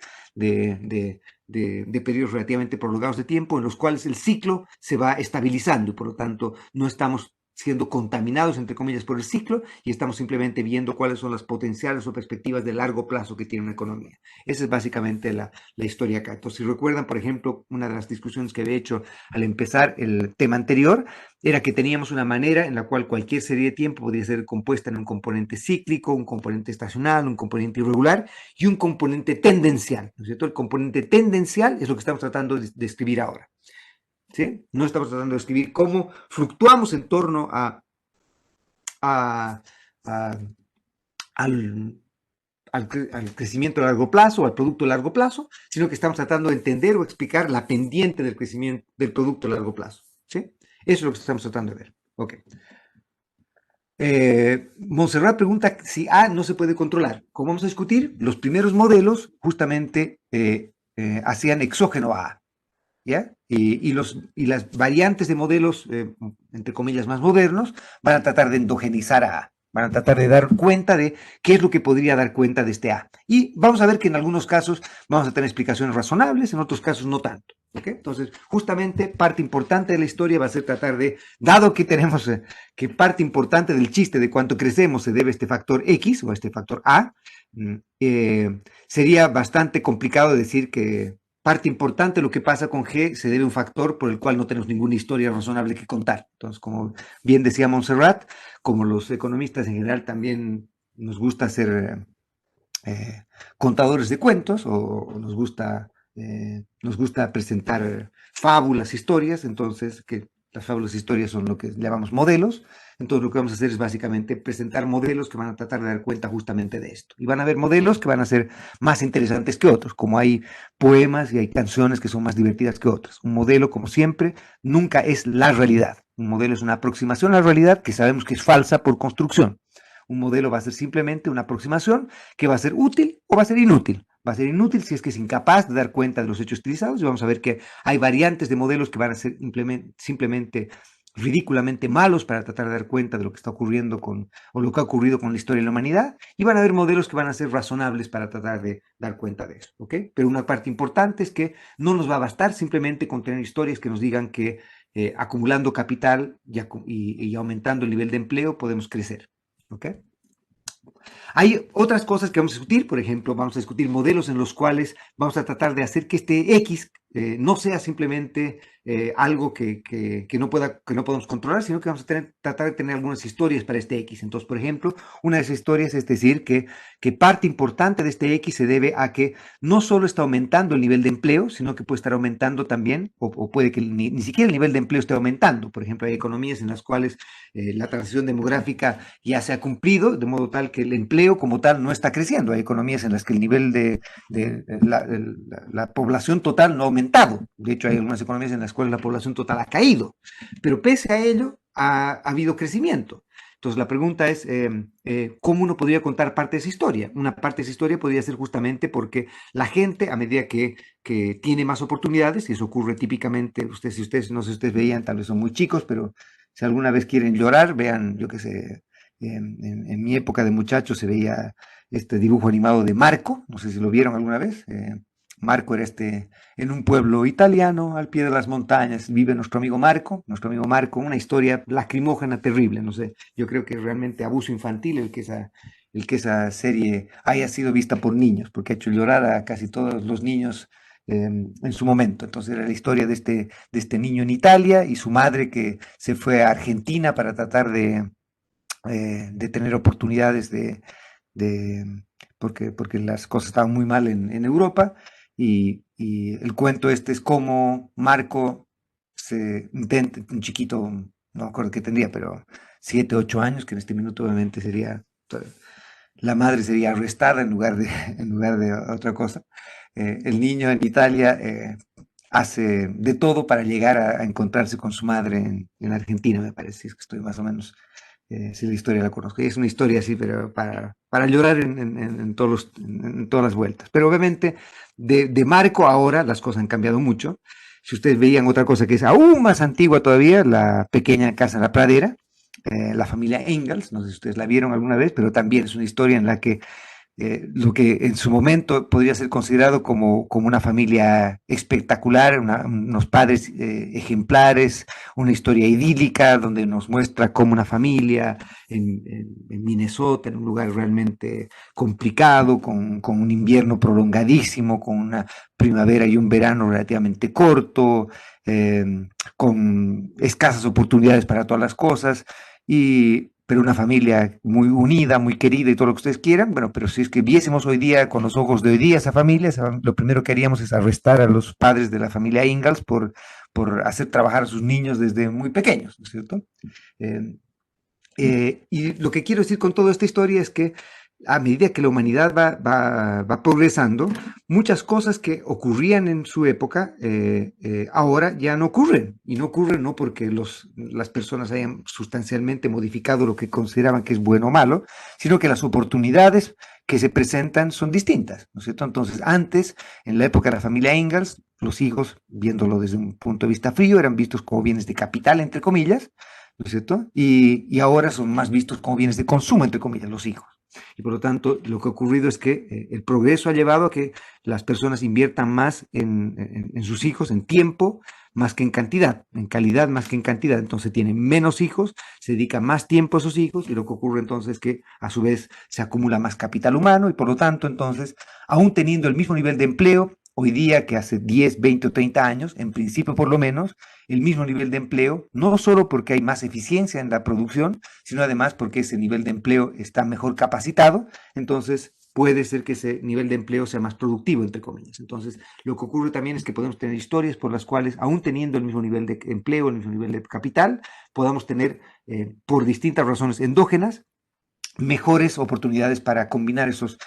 periodos relativamente prolongados de tiempo en los cuales el ciclo se va estabilizando y por lo tanto no estamos siendo contaminados, entre comillas, por el ciclo, y estamos simplemente viendo cuáles son las potenciales o perspectivas de largo plazo que tiene una economía. Esa es básicamente la historia acá. Entonces, si recuerdan, por ejemplo, una de las discusiones que había hecho al empezar el tema anterior, era que teníamos una manera en la cual cualquier serie de tiempo podía ser compuesta en un componente cíclico, un componente estacional, un componente irregular y un componente tendencial, ¿no es cierto? El componente tendencial es lo que estamos tratando de escribir ahora. ¿Sí? No estamos tratando de escribir cómo fluctuamos en torno al, al crecimiento a largo plazo, al producto a largo plazo, sino que estamos tratando de entender o explicar la pendiente del crecimiento del producto a largo plazo. ¿Sí? Eso es lo que estamos tratando de ver. Ok. Montserrat pregunta si A no se puede controlar. Como vamos a discutir, los primeros modelos justamente hacían exógeno a A. ¿Ya? Y las variantes de modelos, entre comillas, más modernos, van a tratar de endogenizar a A, van a tratar de dar cuenta de qué es lo que podría dar cuenta de este A. Y vamos a ver que en algunos casos vamos a tener explicaciones razonables, en otros casos no tanto. ¿Okay? Entonces, justamente parte importante de la historia va a ser tratar de, dado que tenemos que parte importante del chiste de cuánto crecemos se debe a este factor X o a este factor A, sería bastante complicado decir que parte importante de lo que pasa con G se debe a un factor por el cual no tenemos ninguna historia razonable que contar. Entonces, como bien decía Montserrat, como los economistas en general también nos gusta ser contadores de cuentos o nos gusta presentar fábulas, historias, entonces que las fábulas e historias son lo que llamamos modelos. Entonces lo que vamos a hacer es básicamente presentar modelos que van a tratar de dar cuenta justamente de esto. Y van a haber modelos que van a ser más interesantes que otros, como hay poemas y hay canciones que son más divertidas que otras. Un modelo, como siempre, nunca es la realidad. Un modelo es una aproximación a la realidad que sabemos que es falsa por construcción. Un modelo va a ser simplemente una aproximación que va a ser útil o va a ser inútil. Va a ser inútil si es que es incapaz de dar cuenta de los hechos utilizados y vamos a ver que hay variantes de modelos que van a ser simplemente ridículamente malos para tratar de dar cuenta de lo que está ocurriendo o lo que ha ocurrido con la historia de la humanidad, y van a haber modelos que van a ser razonables para tratar de dar cuenta de eso, ¿ok? Pero una parte importante es que no nos va a bastar simplemente con tener historias que nos digan que acumulando capital y aumentando el nivel de empleo podemos crecer, ¿ok? Hay otras cosas que vamos a discutir, por ejemplo, vamos a discutir modelos en los cuales vamos a tratar de hacer que este X no sea simplemente algo que no podemos controlar, sino que vamos a tratar de tener algunas historias para este X. Entonces, por ejemplo, una de esas historias es decir que parte importante de este X se debe a que no solo está aumentando el nivel de empleo, sino que puede estar aumentando también, o puede que ni siquiera el nivel de empleo esté aumentando. Por ejemplo, hay economías en las cuales la transición demográfica ya se ha cumplido, de modo tal que el empleo como tal no está creciendo. Hay economías en las que el nivel de la población total no ha aumentado. De hecho, hay algunas economías en las cuales la población total ha caído. Pero pese a ello, ha habido crecimiento. Entonces, la pregunta es, ¿cómo uno podría contar parte de esa historia? Una parte de esa historia podría ser justamente porque la gente, a medida que tiene más oportunidades, y eso ocurre típicamente, si ustedes, no sé si ustedes veían, tal vez son muy chicos, pero si alguna vez quieren llorar, vean, yo qué sé, en mi época de muchacho se veía este dibujo animado de Marco, no sé si lo vieron alguna vez. Marco era en un pueblo italiano, al pie de las montañas, vive nuestro amigo Marco, una historia lacrimógena terrible, no sé, yo creo que es realmente abuso infantil el que esa serie haya sido vista por niños, porque ha hecho llorar a casi todos los niños en su momento. Entonces era la historia de este niño en Italia y su madre que se fue a Argentina para tratar de tener oportunidades de porque las cosas estaban muy mal en Europa y el cuento este es como Marco se intenta, un chiquito, no me acuerdo qué tendría, pero 7, 8 años, que en este minuto obviamente sería, la madre sería arrestada en lugar de otra cosa. El niño en Italia hace de todo para llegar a encontrarse con su madre en Argentina, me parece, es que estoy más o menos si la historia la conozco. Y es una historia así, pero para llorar en en todas las vueltas. Pero obviamente, de Marco ahora las cosas han cambiado mucho. Si ustedes veían otra cosa que es aún más antigua todavía, la pequeña casa en la pradera, la familia Engels, no sé si ustedes la vieron alguna vez, pero también es una historia en la que lo que en su momento podría ser considerado como una familia espectacular, unos padres ejemplares, una historia idílica donde nos muestra cómo una familia en Minnesota, en un lugar realmente complicado, con un invierno prolongadísimo, con una primavera y un verano relativamente corto, eh, con escasas oportunidades para todas las cosas, pero una familia muy unida, muy querida y todo lo que ustedes quieran. Bueno, pero si es que viésemos hoy día con los ojos de hoy día esa familia, lo primero que haríamos es arrestar a los padres de la familia Ingalls por hacer trabajar a sus niños desde muy pequeños, ¿no es cierto? Eh, y lo que quiero decir con toda esta historia es que a medida que la humanidad va progresando, muchas cosas que ocurrían en su época ahora ya no ocurren. Y no ocurren no porque las personas hayan sustancialmente modificado lo que consideraban que es bueno o malo, sino que las oportunidades que se presentan son distintas, ¿no es cierto? Entonces, antes, en la época de la familia Ingalls, los hijos, viéndolo desde un punto de vista frío, eran vistos como bienes de capital, entre comillas, ¿no es cierto? Y ahora son más vistos como bienes de consumo, entre comillas, los hijos. Y por lo tanto, lo que ha ocurrido es que el progreso ha llevado a que las personas inviertan más en sus hijos, en tiempo, más que en calidad más que en cantidad. Entonces tienen menos hijos, se dedica más tiempo a sus hijos y lo que ocurre entonces es que a su vez se acumula más capital humano y por lo tanto entonces, aún teniendo el mismo nivel de empleo, hoy día que hace 10, 20 o 30 años, en principio por lo menos, el mismo nivel de empleo, no solo porque hay más eficiencia en la producción, sino además porque ese nivel de empleo está mejor capacitado, entonces puede ser que ese nivel de empleo sea más productivo, entre comillas. Entonces, lo que ocurre también es que podemos tener historias por las cuales, aún teniendo el mismo nivel de empleo, el mismo nivel de capital, podamos tener, por distintas razones endógenas, mejores oportunidades para combinar esos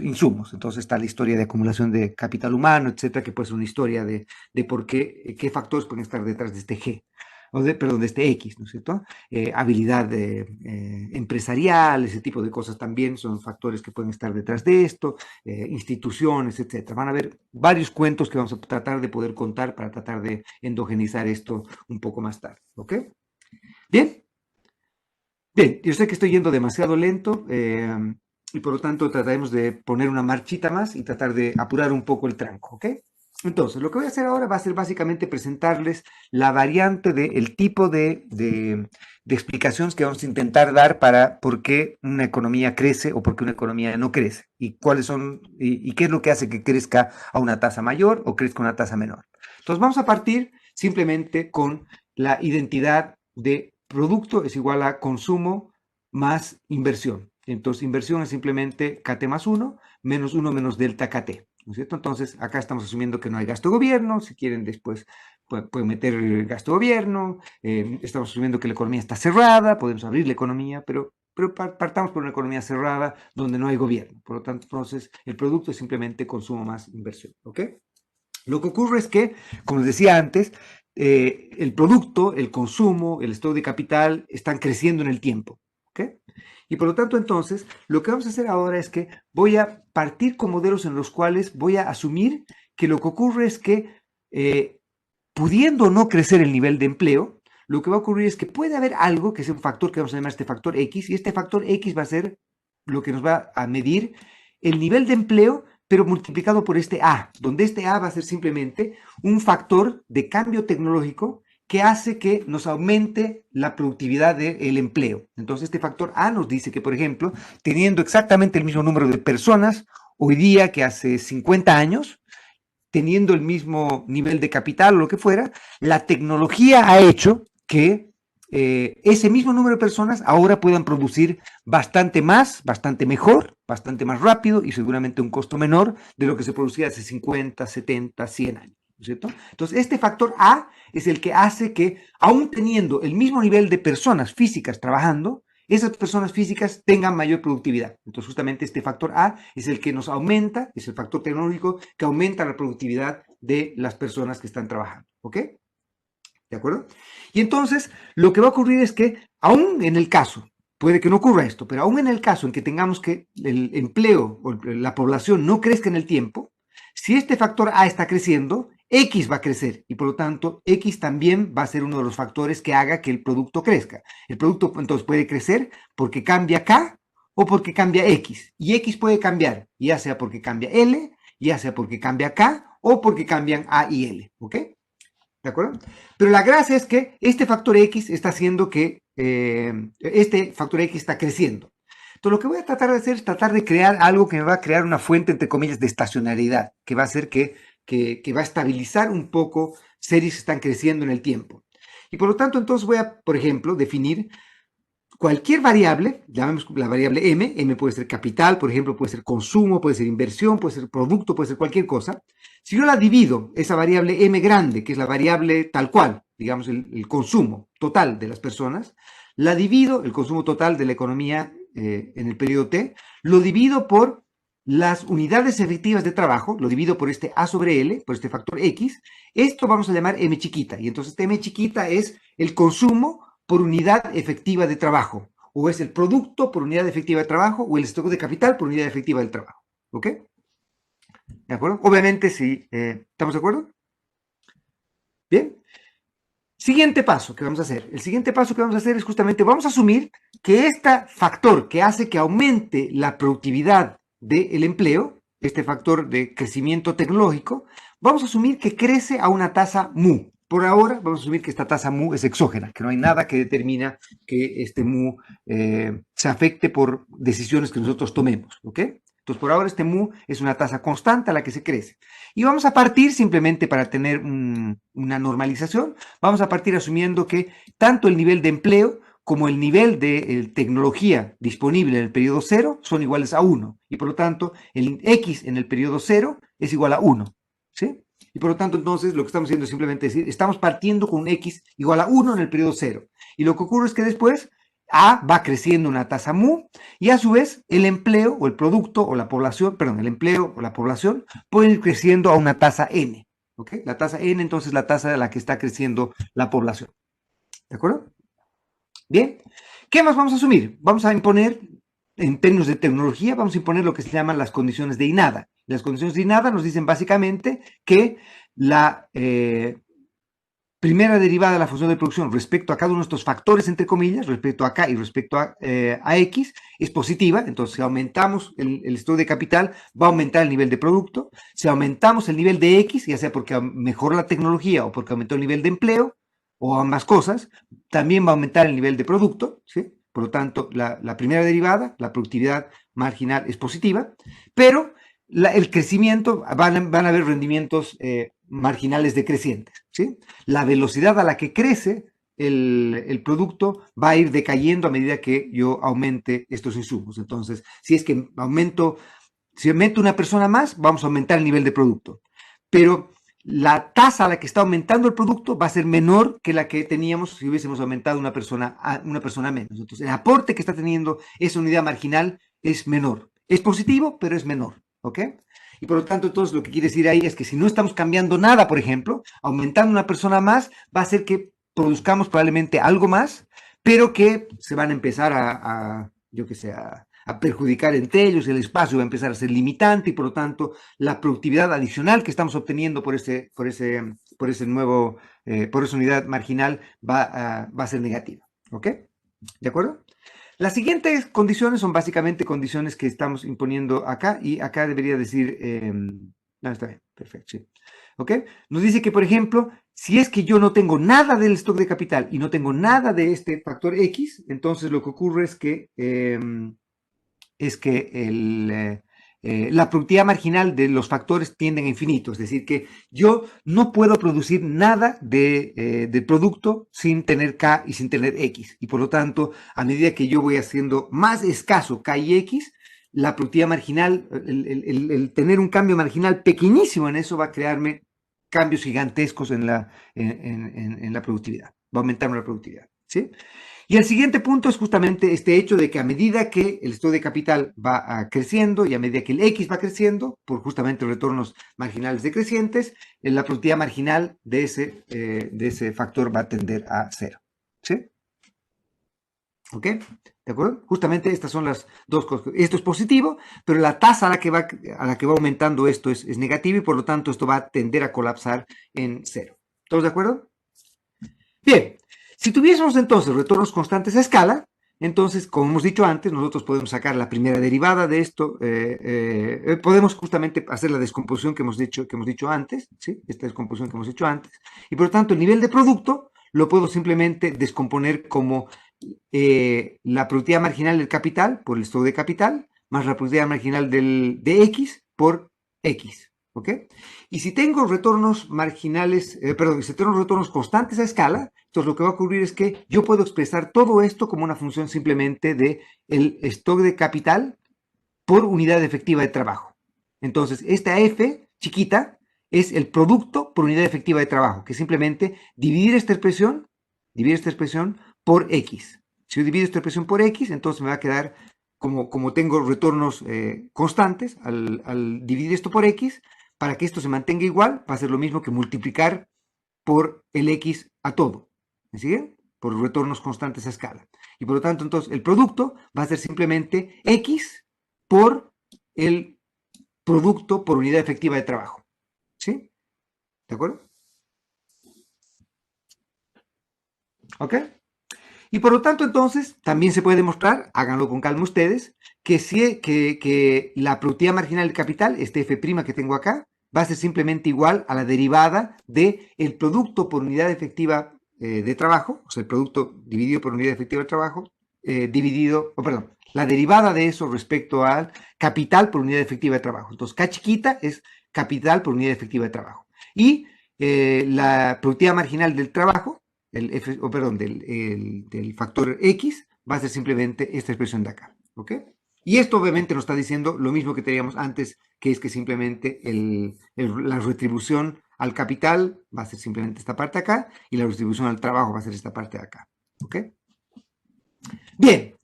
insumos. Entonces está la historia de acumulación de capital humano, etcétera, que puede ser una historia de por qué factores pueden estar detrás de este G, perdón, de este X, ¿no es cierto? Habilidad empresarial, ese tipo de cosas también son factores que pueden estar detrás de esto, instituciones, etcétera. Van a haber varios cuentos que vamos a tratar de poder contar para tratar de endogenizar esto un poco más tarde, ¿ok? Bien, bien, yo sé que estoy yendo demasiado lento y por lo tanto trataremos de poner una marchita más y tratar de apurar un poco el tranco, ¿ok? Entonces, lo que voy a hacer ahora va a ser básicamente presentarles la variante del tipo de explicaciones que vamos a intentar dar para por qué una economía crece o por qué una economía no crece y cuáles son y qué es lo que hace que crezca a una tasa mayor o crezca a una tasa menor. Entonces, vamos a partir simplemente con la identidad de producto es igual a consumo más inversión. Entonces, inversión es simplemente KT más 1 menos delta KT. ¿No es cierto? Entonces, acá estamos asumiendo que no hay gasto de gobierno, si quieren después pueden meter gasto de gobierno, estamos asumiendo que la economía está cerrada, podemos abrir la economía, pero partamos por una economía cerrada donde no hay gobierno. Por lo tanto, entonces, el producto es simplemente consumo más inversión, ¿ok? Lo que ocurre es que, como les decía antes, el producto, el consumo, el stock de capital están creciendo en el tiempo, ¿ok? Y por lo tanto, entonces, lo que vamos a hacer ahora es que voy a partir con modelos en los cuales voy a asumir que lo que ocurre es que, pudiendo no crecer el nivel de empleo, lo que va a ocurrir es que puede haber algo que es un factor que vamos a llamar este factor X, y este factor X va a ser lo que nos va a medir el nivel de empleo, pero multiplicado por este A, donde este A va a ser simplemente un factor de cambio tecnológico que hace que nos aumente la productividad del empleo. Entonces, este factor A nos dice que, por ejemplo, teniendo exactamente el mismo número de personas hoy día que hace 50 años, teniendo el mismo nivel de capital o lo que fuera, la tecnología ha hecho que ese mismo número de personas ahora puedan producir bastante más, bastante mejor, bastante más rápido y seguramente un costo menor de lo que se producía hace 50, 70, 100 años. ¿No es cierto? Entonces, este factor A es el que hace que, aún teniendo el mismo nivel de personas físicas trabajando, esas personas físicas tengan mayor productividad. Entonces, justamente este factor A es el que nos aumenta, es el factor tecnológico que aumenta la productividad de las personas que están trabajando. ¿Ok? ¿De acuerdo? Y entonces, lo que va a ocurrir es que, aún en el caso, puede que no ocurra esto, pero aún en el caso en que tengamos que el empleo o la población no crezca en el tiempo, si este factor A está creciendo, X va a crecer y por lo tanto X también va a ser uno de los factores que haga que el producto crezca. El producto entonces puede crecer porque cambia K o porque cambia X. Y X puede cambiar, ya sea porque cambia L, ya sea porque cambia K o porque cambian A y L. ¿Ok? ¿De acuerdo? Pero la gracia es que este factor X está haciendo que este factor X está creciendo. Entonces, lo que voy a tratar de hacer es tratar de crear algo que me va a crear una fuente, entre comillas, de estacionalidad, que va a hacer que va a estabilizar un poco series que están creciendo en el tiempo. Y por lo tanto, entonces voy a, por ejemplo, definir cualquier variable, llamemos la variable M, M puede ser capital, por ejemplo, puede ser consumo, puede ser inversión, puede ser producto, puede ser cualquier cosa. Si yo la divido, esa variable M grande, que es la variable tal cual, digamos el consumo total de las personas, la divido, el consumo total de la economía en el periodo T, lo divido por las unidades efectivas de trabajo, lo divido por este A sobre L, por este factor X, esto vamos a llamar M chiquita, y entonces este M chiquita es el consumo por unidad efectiva de trabajo, o es el producto por unidad efectiva de trabajo, o el stock de capital por unidad efectiva del trabajo. ¿Ok? ¿De acuerdo? Obviamente, sí. ¿Estamos de acuerdo? Bien. Siguiente paso que vamos a hacer. El siguiente paso que vamos a hacer es justamente, vamos a asumir que este factor que hace que aumente la productividad del empleo, este factor de crecimiento tecnológico, vamos a asumir que crece a una tasa mu. Por ahora vamos a asumir que esta tasa mu es exógena, que no hay nada que determina que este mu se afecte por decisiones que nosotros tomemos, ¿ok? Entonces, por ahora este mu es una tasa constante a la que se crece. Y vamos a partir simplemente para tener una normalización, vamos a partir asumiendo que tanto el nivel de empleo como el nivel de tecnología disponible en el periodo 0 son iguales a 1. Y por lo tanto, el X en el periodo 0 es igual a 1. ¿Sí? Y por lo tanto, entonces, lo que estamos haciendo es simplemente decir, estamos partiendo con un X igual a 1 en el periodo 0. Y lo que ocurre es que después A va creciendo una tasa mu y a su vez el empleo o el producto o la población, perdón, el empleo o la población pueden ir creciendo a una tasa n. ¿Ok? La tasa n entonces es la tasa a la que está creciendo la población. ¿De acuerdo? Bien. ¿Qué más vamos a asumir? Vamos a imponer, en términos de tecnología, vamos a imponer lo que se llaman las condiciones de INADA. Las condiciones de INADA nos dicen básicamente que la primera derivada de la función de producción respecto a cada uno de estos factores, entre comillas, respecto a K y respecto a X, es positiva. Entonces, si aumentamos el stock de capital, va a aumentar el nivel de producto. Si aumentamos el nivel de X, ya sea porque mejora la tecnología o porque aumentó el nivel de empleo, o ambas cosas, también va a aumentar el nivel de producto, ¿sí? Por lo tanto, la primera derivada, la productividad marginal, es positiva, pero el crecimiento, van a haber rendimientos marginales decrecientes, ¿sí? La velocidad a la que crece el producto va a ir decayendo a medida que yo aumente estos insumos. Entonces, si es que si aumento una persona más, vamos a aumentar el nivel de producto. Pero la tasa a la que está aumentando el producto va a ser menor que la que teníamos si hubiésemos aumentado una persona menos. Entonces, el aporte que está teniendo esa unidad marginal es menor. Es positivo, pero es menor. ¿Ok? Y por lo tanto, entonces lo que quiere decir ahí es que si no estamos cambiando nada, por ejemplo, aumentando una persona más, va a hacer que produzcamos probablemente algo más, pero que se van a empezar yo que sé, a perjudicar entre ellos, el espacio va a empezar a ser limitante y por lo tanto la productividad adicional que estamos obteniendo por ese nuevo, por esa unidad marginal va a ser negativa. ¿Ok? ¿De acuerdo? Las siguientes condiciones son básicamente condiciones que estamos imponiendo acá y acá debería decir, no, está bien, perfecto, sí. ¿Ok? Nos dice que, por ejemplo, si es que yo no tengo nada del stock de capital y no tengo nada de este factor X, entonces lo que ocurre es que la productividad marginal de los factores tienden a infinito, es decir, que yo no puedo producir nada de producto sin tener K y sin tener X, y por lo tanto, a medida que yo voy haciendo más escaso K y X, la productividad marginal, el tener un cambio marginal pequeñísimo en eso va a crearme cambios gigantescos en la productividad, va a aumentar la productividad, ¿sí? Y el siguiente punto es justamente este hecho de que a medida que el stock de capital va creciendo y a medida que el X va creciendo, por justamente retornos marginales decrecientes, la productividad marginal de ese factor va a tender a cero. ¿Sí? ¿Ok? ¿De acuerdo? Justamente estas son las dos cosas. Esto es positivo, pero la tasa a la que va aumentando esto es negativa y por lo tanto esto va a tender a colapsar en cero. ¿Todos de acuerdo? Bien, si tuviésemos entonces retornos constantes a escala, entonces, como hemos dicho antes, nosotros podemos sacar la primera derivada de esto, podemos justamente hacer la descomposición que hemos dicho antes, ¿sí? Esta descomposición que hemos hecho antes, y por lo tanto el nivel de producto lo puedo simplemente descomponer como la productividad marginal del capital por el stock de capital, más la productividad marginal de X por X, ¿ok? Y si tengo retornos marginales, perdón, si tengo retornos constantes a escala, entonces lo que va a ocurrir es que yo puedo expresar todo esto como una función simplemente de el stock de capital por unidad efectiva de trabajo. Entonces, esta F chiquita es el producto por unidad efectiva de trabajo, que es simplemente dividir esta expresión por X. Si yo divido esta expresión por X, entonces me va a quedar, como tengo retornos constantes, al dividir esto por X, para que esto se mantenga igual, va a ser lo mismo que multiplicar por el X a todo. ¿Me siguen? Por retornos constantes a escala. Y por lo tanto, entonces, el producto va a ser simplemente X por el producto por unidad efectiva de trabajo. ¿Sí? ¿De acuerdo? ¿Ok? Y por lo tanto, entonces, también se puede demostrar, háganlo con calma ustedes, que la productividad marginal del capital, este F' que tengo acá, va a ser simplemente igual a la derivada del producto por unidad efectiva de trabajo, o sea, el producto dividido por unidad efectiva de trabajo, perdón, la derivada de eso respecto al capital por unidad efectiva de trabajo. Entonces, K chiquita es capital por unidad efectiva de trabajo. Y la productividad marginal del trabajo, del factor X, va a ser simplemente esta expresión de acá. ¿Ok? Y esto obviamente nos está diciendo lo mismo que teníamos antes, que es que simplemente la retribución al capital va a ser simplemente esta parte acá y la retribución al trabajo va a ser esta parte de acá. ¿Ok? Bien,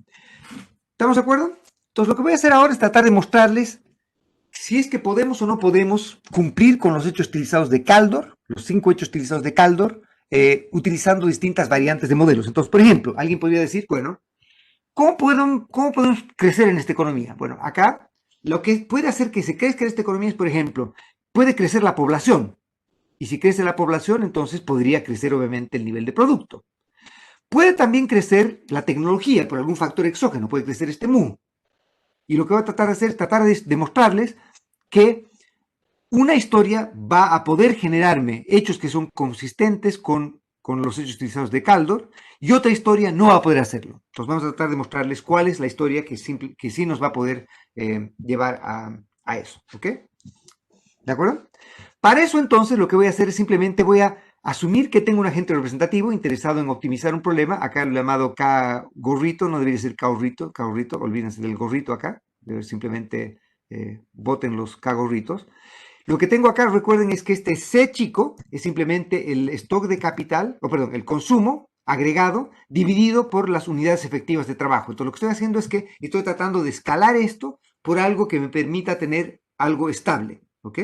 ¿estamos de acuerdo? Entonces lo que voy a hacer ahora es tratar de mostrarles si es que podemos o no podemos cumplir con los hechos utilizados de Kaldor, los 5 hechos utilizados de Kaldor, utilizando distintas variantes de modelos. Entonces, por ejemplo, alguien podría decir, bueno, ¿cómo podemos crecer en esta economía? Bueno, acá lo que puede hacer que se crezca en esta economía es, por ejemplo, puede crecer la población. Y si crece la población, entonces podría crecer obviamente el nivel de producto. Puede también crecer la tecnología por algún factor exógeno, puede crecer este mu. Y lo que va a tratar de hacer es tratar de demostrarles que una historia va a poder generarme hechos que son consistentes con los hechos utilizados de Caldor, y otra historia no va a poder hacerlo. Entonces vamos a tratar de mostrarles cuál es la historia que sí nos va a poder llevar a eso. ¿Ok? ¿De acuerdo? Para eso entonces lo que voy a hacer es simplemente voy a asumir que tengo un agente representativo interesado en optimizar un problema. Acá lo he llamado K gorrito, no debería ser K gorrito, olvídense del gorrito acá. Debe simplemente voten los K gorritos. Lo que tengo acá, recuerden, es que este C chico es simplemente el stock de capital, o perdón, el consumo agregado dividido por las unidades efectivas de trabajo. Entonces lo que estoy haciendo es que estoy tratando de escalar esto por algo que me permita tener algo estable. ¿Ok?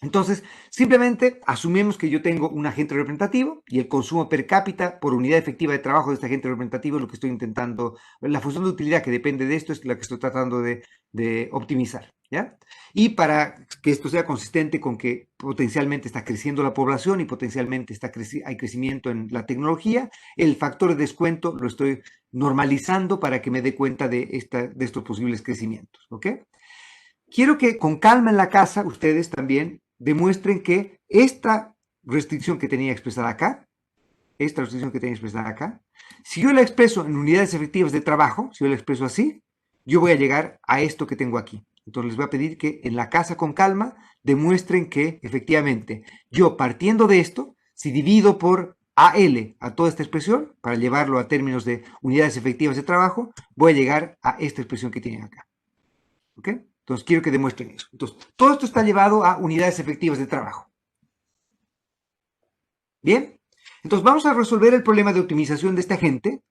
Entonces, simplemente asumimos que yo tengo un agente representativo y el consumo per cápita por unidad efectiva de trabajo de este agente representativo es lo que estoy intentando, la función de utilidad que depende de esto es la que estoy tratando de optimizar, ¿ya? Y para que esto sea consistente con que potencialmente está creciendo la población y potencialmente hay crecimiento en la tecnología, el factor de descuento lo estoy normalizando para que me dé cuenta de estos posibles crecimientos, ¿ok? Quiero que con calma en la casa ustedes también demuestren que esta restricción que tenía expresada acá, si yo la expreso en unidades efectivas de trabajo, si yo la expreso así, yo voy a llegar a esto que tengo aquí. Entonces les voy a pedir que en la casa con calma demuestren que efectivamente yo partiendo de esto, si divido por AL a toda esta expresión, para llevarlo a términos de unidades efectivas de trabajo, voy a llegar a esta expresión que tienen acá. ¿Ok? Entonces quiero que demuestren eso. Entonces, todo esto está llevado a unidades efectivas de trabajo. ¿Bien? Entonces vamos a resolver el problema de optimización de este agente,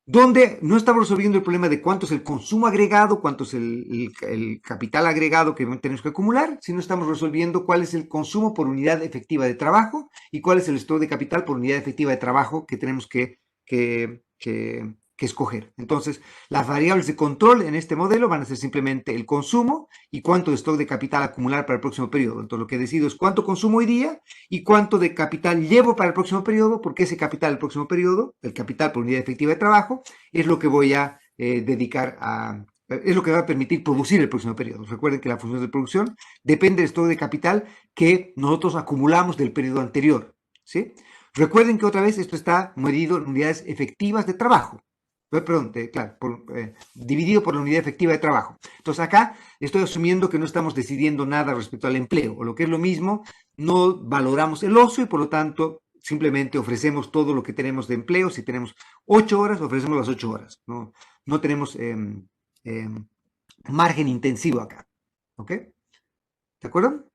donde no estamos resolviendo el problema de cuánto es el consumo agregado, cuánto es el capital agregado que tenemos que acumular, sino estamos resolviendo cuál es el consumo por unidad efectiva de trabajo y cuál es el stock de capital por unidad efectiva de trabajo que tenemos que escoger. Entonces, las variables de control en este modelo van a ser simplemente el consumo y cuánto de stock de capital acumular para el próximo periodo. Entonces, lo que decido es cuánto consumo hoy día y cuánto de capital llevo para el próximo periodo, porque ese capital del próximo periodo, el capital por unidad efectiva de trabajo, es lo que voy a dedicar es lo que va a permitir producir el próximo periodo. Recuerden que la función de producción depende del stock de capital que nosotros acumulamos del periodo anterior, ¿sí? Recuerden que otra vez esto está medido en unidades efectivas de trabajo. Perdón, claro, dividido por la unidad efectiva de trabajo. Entonces acá estoy asumiendo que no estamos decidiendo nada respecto al empleo, o lo que es lo mismo, no valoramos el ocio y por lo tanto simplemente ofrecemos todo lo que tenemos de empleo. Si tenemos 8 horas, ofrecemos las 8 horas. No tenemos margen intensivo acá. ¿Ok? ¿De acuerdo?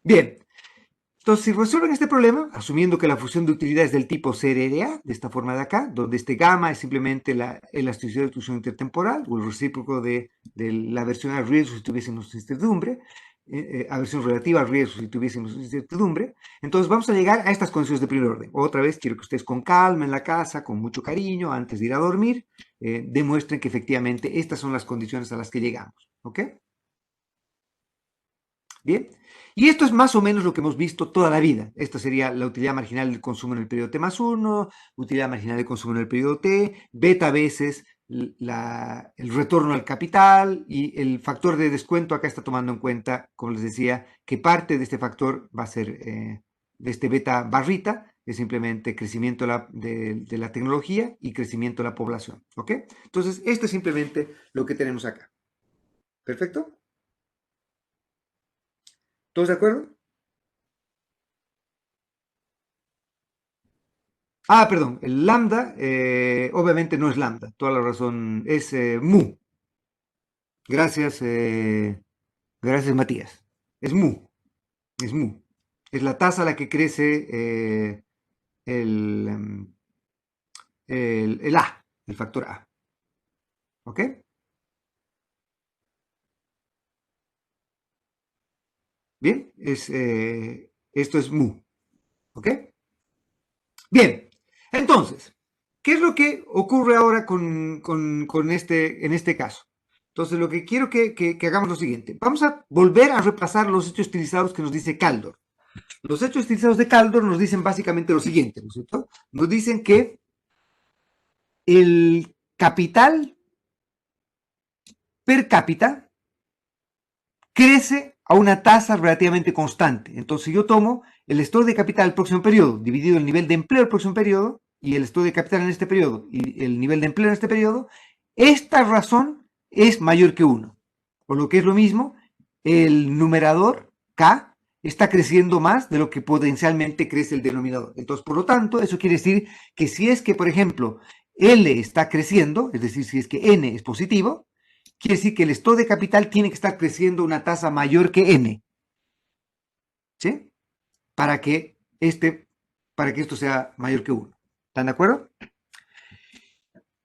Bien. Entonces, si resuelven este problema, asumiendo que la función de utilidad es del tipo CRDA, de esta forma de acá, donde este gamma es simplemente la elasticidad de distribución intertemporal, o el recíproco de la aversión al riesgo si tuviésemos incertidumbre, aversión relativa al riesgo si tuviésemos incertidumbre, entonces vamos a llegar a estas condiciones de primer orden. Otra vez, quiero que ustedes con calma en la casa, con mucho cariño, antes de ir a dormir, demuestren que efectivamente estas son las condiciones a las que llegamos. ¿Ok? Bien, y esto es más o menos lo que hemos visto toda la vida. Esta sería la utilidad marginal del consumo en el periodo T más 1, utilidad marginal del consumo en el periodo T, beta veces el retorno al capital y el factor de descuento acá está tomando en cuenta, como les decía, que parte de este factor va a ser de este beta barrita, es simplemente crecimiento de la tecnología y crecimiento de la población. ¿Ok? Entonces, esto es simplemente lo que tenemos acá. ¿Perfecto? ¿Todos de acuerdo? Ah, perdón, el lambda obviamente no es lambda, toda la razón, es mu. Gracias, gracias Matías. Es mu, es mu. Es la tasa a la que crece el, el A, el factor A. ¿Ok? Bien, esto es mu. ¿Ok? Bien, entonces, ¿qué es lo que ocurre ahora en este caso? Entonces, lo que quiero que hagamos es lo siguiente. Vamos a volver a repasar los hechos utilizados que nos dice Caldor. Los hechos estilizados de Caldor nos dicen básicamente lo siguiente, ¿no es cierto? Nos dicen que el capital per cápita crece a una tasa relativamente constante. Entonces, si yo tomo el stock de capital del próximo periodo, dividido el nivel de empleo del próximo periodo, y el stock de capital en este periodo, y el nivel de empleo en este periodo, esta razón es mayor que 1. Por lo que es lo mismo, el numerador, K, está creciendo más de lo que potencialmente crece el denominador. Entonces, por lo tanto, eso quiere decir que si es que, por ejemplo, L está creciendo, es decir, si es que N es positivo, quiere decir que el stock de capital tiene que estar creciendo a una tasa mayor que N. ¿Sí? Para que esto sea mayor que 1. ¿Están de acuerdo?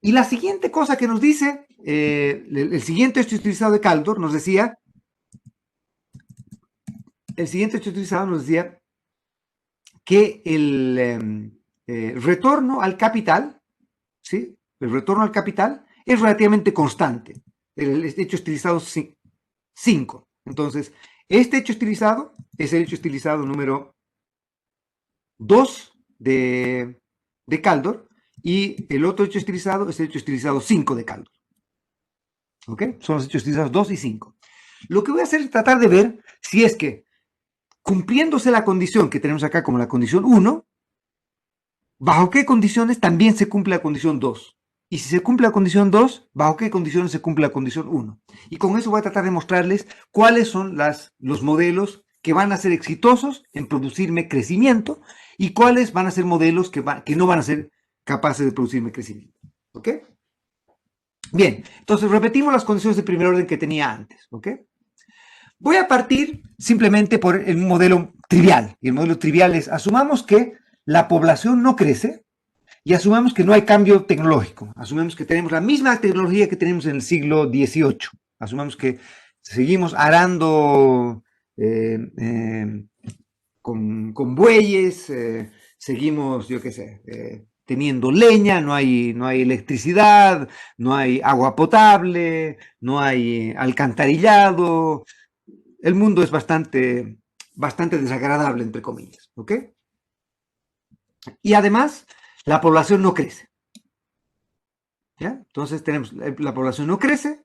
Y la siguiente cosa que nos dice, el siguiente hecho utilizado de Caldor nos decía, que el retorno al capital, ¿sí? El retorno al capital es relativamente constante. El hecho estilizado 5. Entonces, este hecho estilizado es el hecho estilizado número 2 de Caldor, y el otro hecho estilizado es el hecho estilizado 5 de Caldor. ¿Ok? Son los hechos estilizados 2 y 5. Lo que voy a hacer es tratar de ver si es que, cumpliéndose la condición que tenemos acá como la condición 1, ¿bajo qué condiciones también se cumple la condición 2? Y si se cumple la condición 2, ¿bajo qué condiciones se cumple la condición 1? Y con eso voy a tratar de mostrarles cuáles son los modelos que van a ser exitosos en producirme crecimiento y cuáles van a ser modelos que no van a ser capaces de producirme crecimiento. ¿Ok? Bien, entonces repetimos las condiciones de primer orden que tenía antes. ¿Ok? Voy a partir simplemente por el modelo trivial. Y el modelo trivial es, asumamos que la población no crece, y asumamos que no hay cambio tecnológico. Asumamos que tenemos la misma tecnología que tenemos en el siglo XVIII. Asumamos que seguimos arando con bueyes, seguimos, yo qué sé, teniendo leña, no hay electricidad, no hay agua potable, no hay alcantarillado. El mundo es bastante desagradable, entre comillas. ¿Ok? Y además, la población no crece. ¿Ya? Entonces tenemos, la población no crece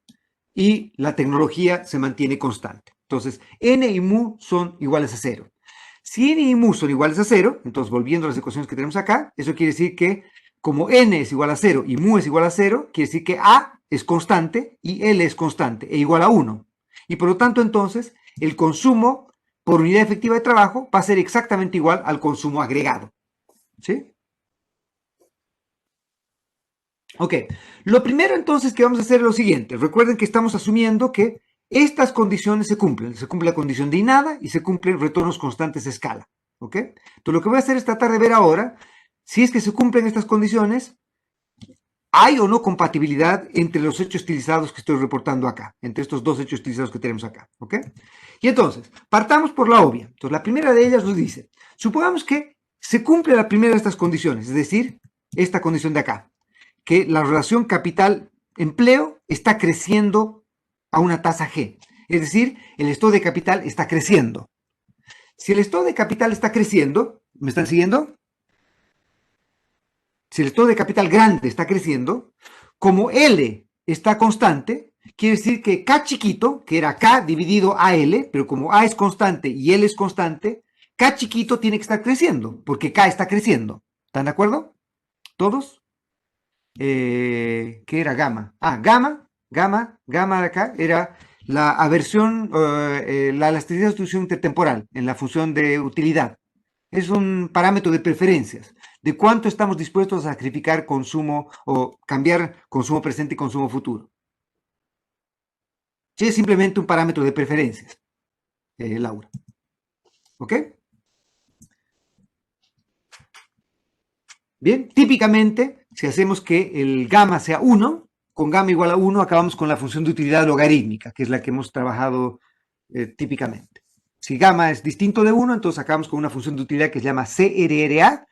y la tecnología se mantiene constante. Entonces, n y mu son iguales a 0. Si n y mu son iguales a 0, entonces volviendo a las ecuaciones que tenemos acá, eso quiere decir que como n es igual a 0 y mu es igual a 0, quiere decir que a es constante y l es constante e igual a 1. Y por lo tanto, entonces, el consumo por unidad efectiva de trabajo va a ser exactamente igual al consumo agregado. ¿Sí? Ok, lo primero entonces que vamos a hacer es lo siguiente. Recuerden que estamos asumiendo que estas condiciones se cumplen. Se cumple la condición de y nada y se cumplen retornos constantes a escala. ¿Ok? Entonces lo que voy a hacer es tratar de ver ahora si es que se cumplen estas condiciones, hay o no compatibilidad entre los hechos estilizados que estoy reportando acá, entre estos dos hechos estilizados que tenemos acá. ¿Ok? Y entonces, partamos por la obvia. Entonces la primera de ellas nos dice, supongamos que se cumple la primera de estas condiciones, es decir, esta condición de acá, que la relación capital-empleo está creciendo a una tasa G. Es decir, el stock de capital está creciendo. Si el stock de capital está creciendo, ¿me están siguiendo? Si el stock de capital grande está creciendo, como L está constante, quiere decir que K chiquito, que era K dividido a L, pero como A es constante y L es constante, K chiquito tiene que estar creciendo, porque K está creciendo. ¿Están de acuerdo? ¿Todos? ¿Qué era gamma? Gamma de acá era la aversión, la elasticidad de sustitución intertemporal en la función de utilidad. Es un parámetro de preferencias, de cuánto estamos dispuestos a sacrificar consumo o cambiar consumo presente y consumo futuro. Sí, es simplemente un parámetro de preferencias, Laura. ¿Ok? Bien, típicamente, si hacemos que el gamma sea 1, con gamma igual a 1 acabamos con la función de utilidad logarítmica, que es la que hemos trabajado típicamente. Si gamma es distinto de 1, entonces acabamos con una función de utilidad que se llama CRRA,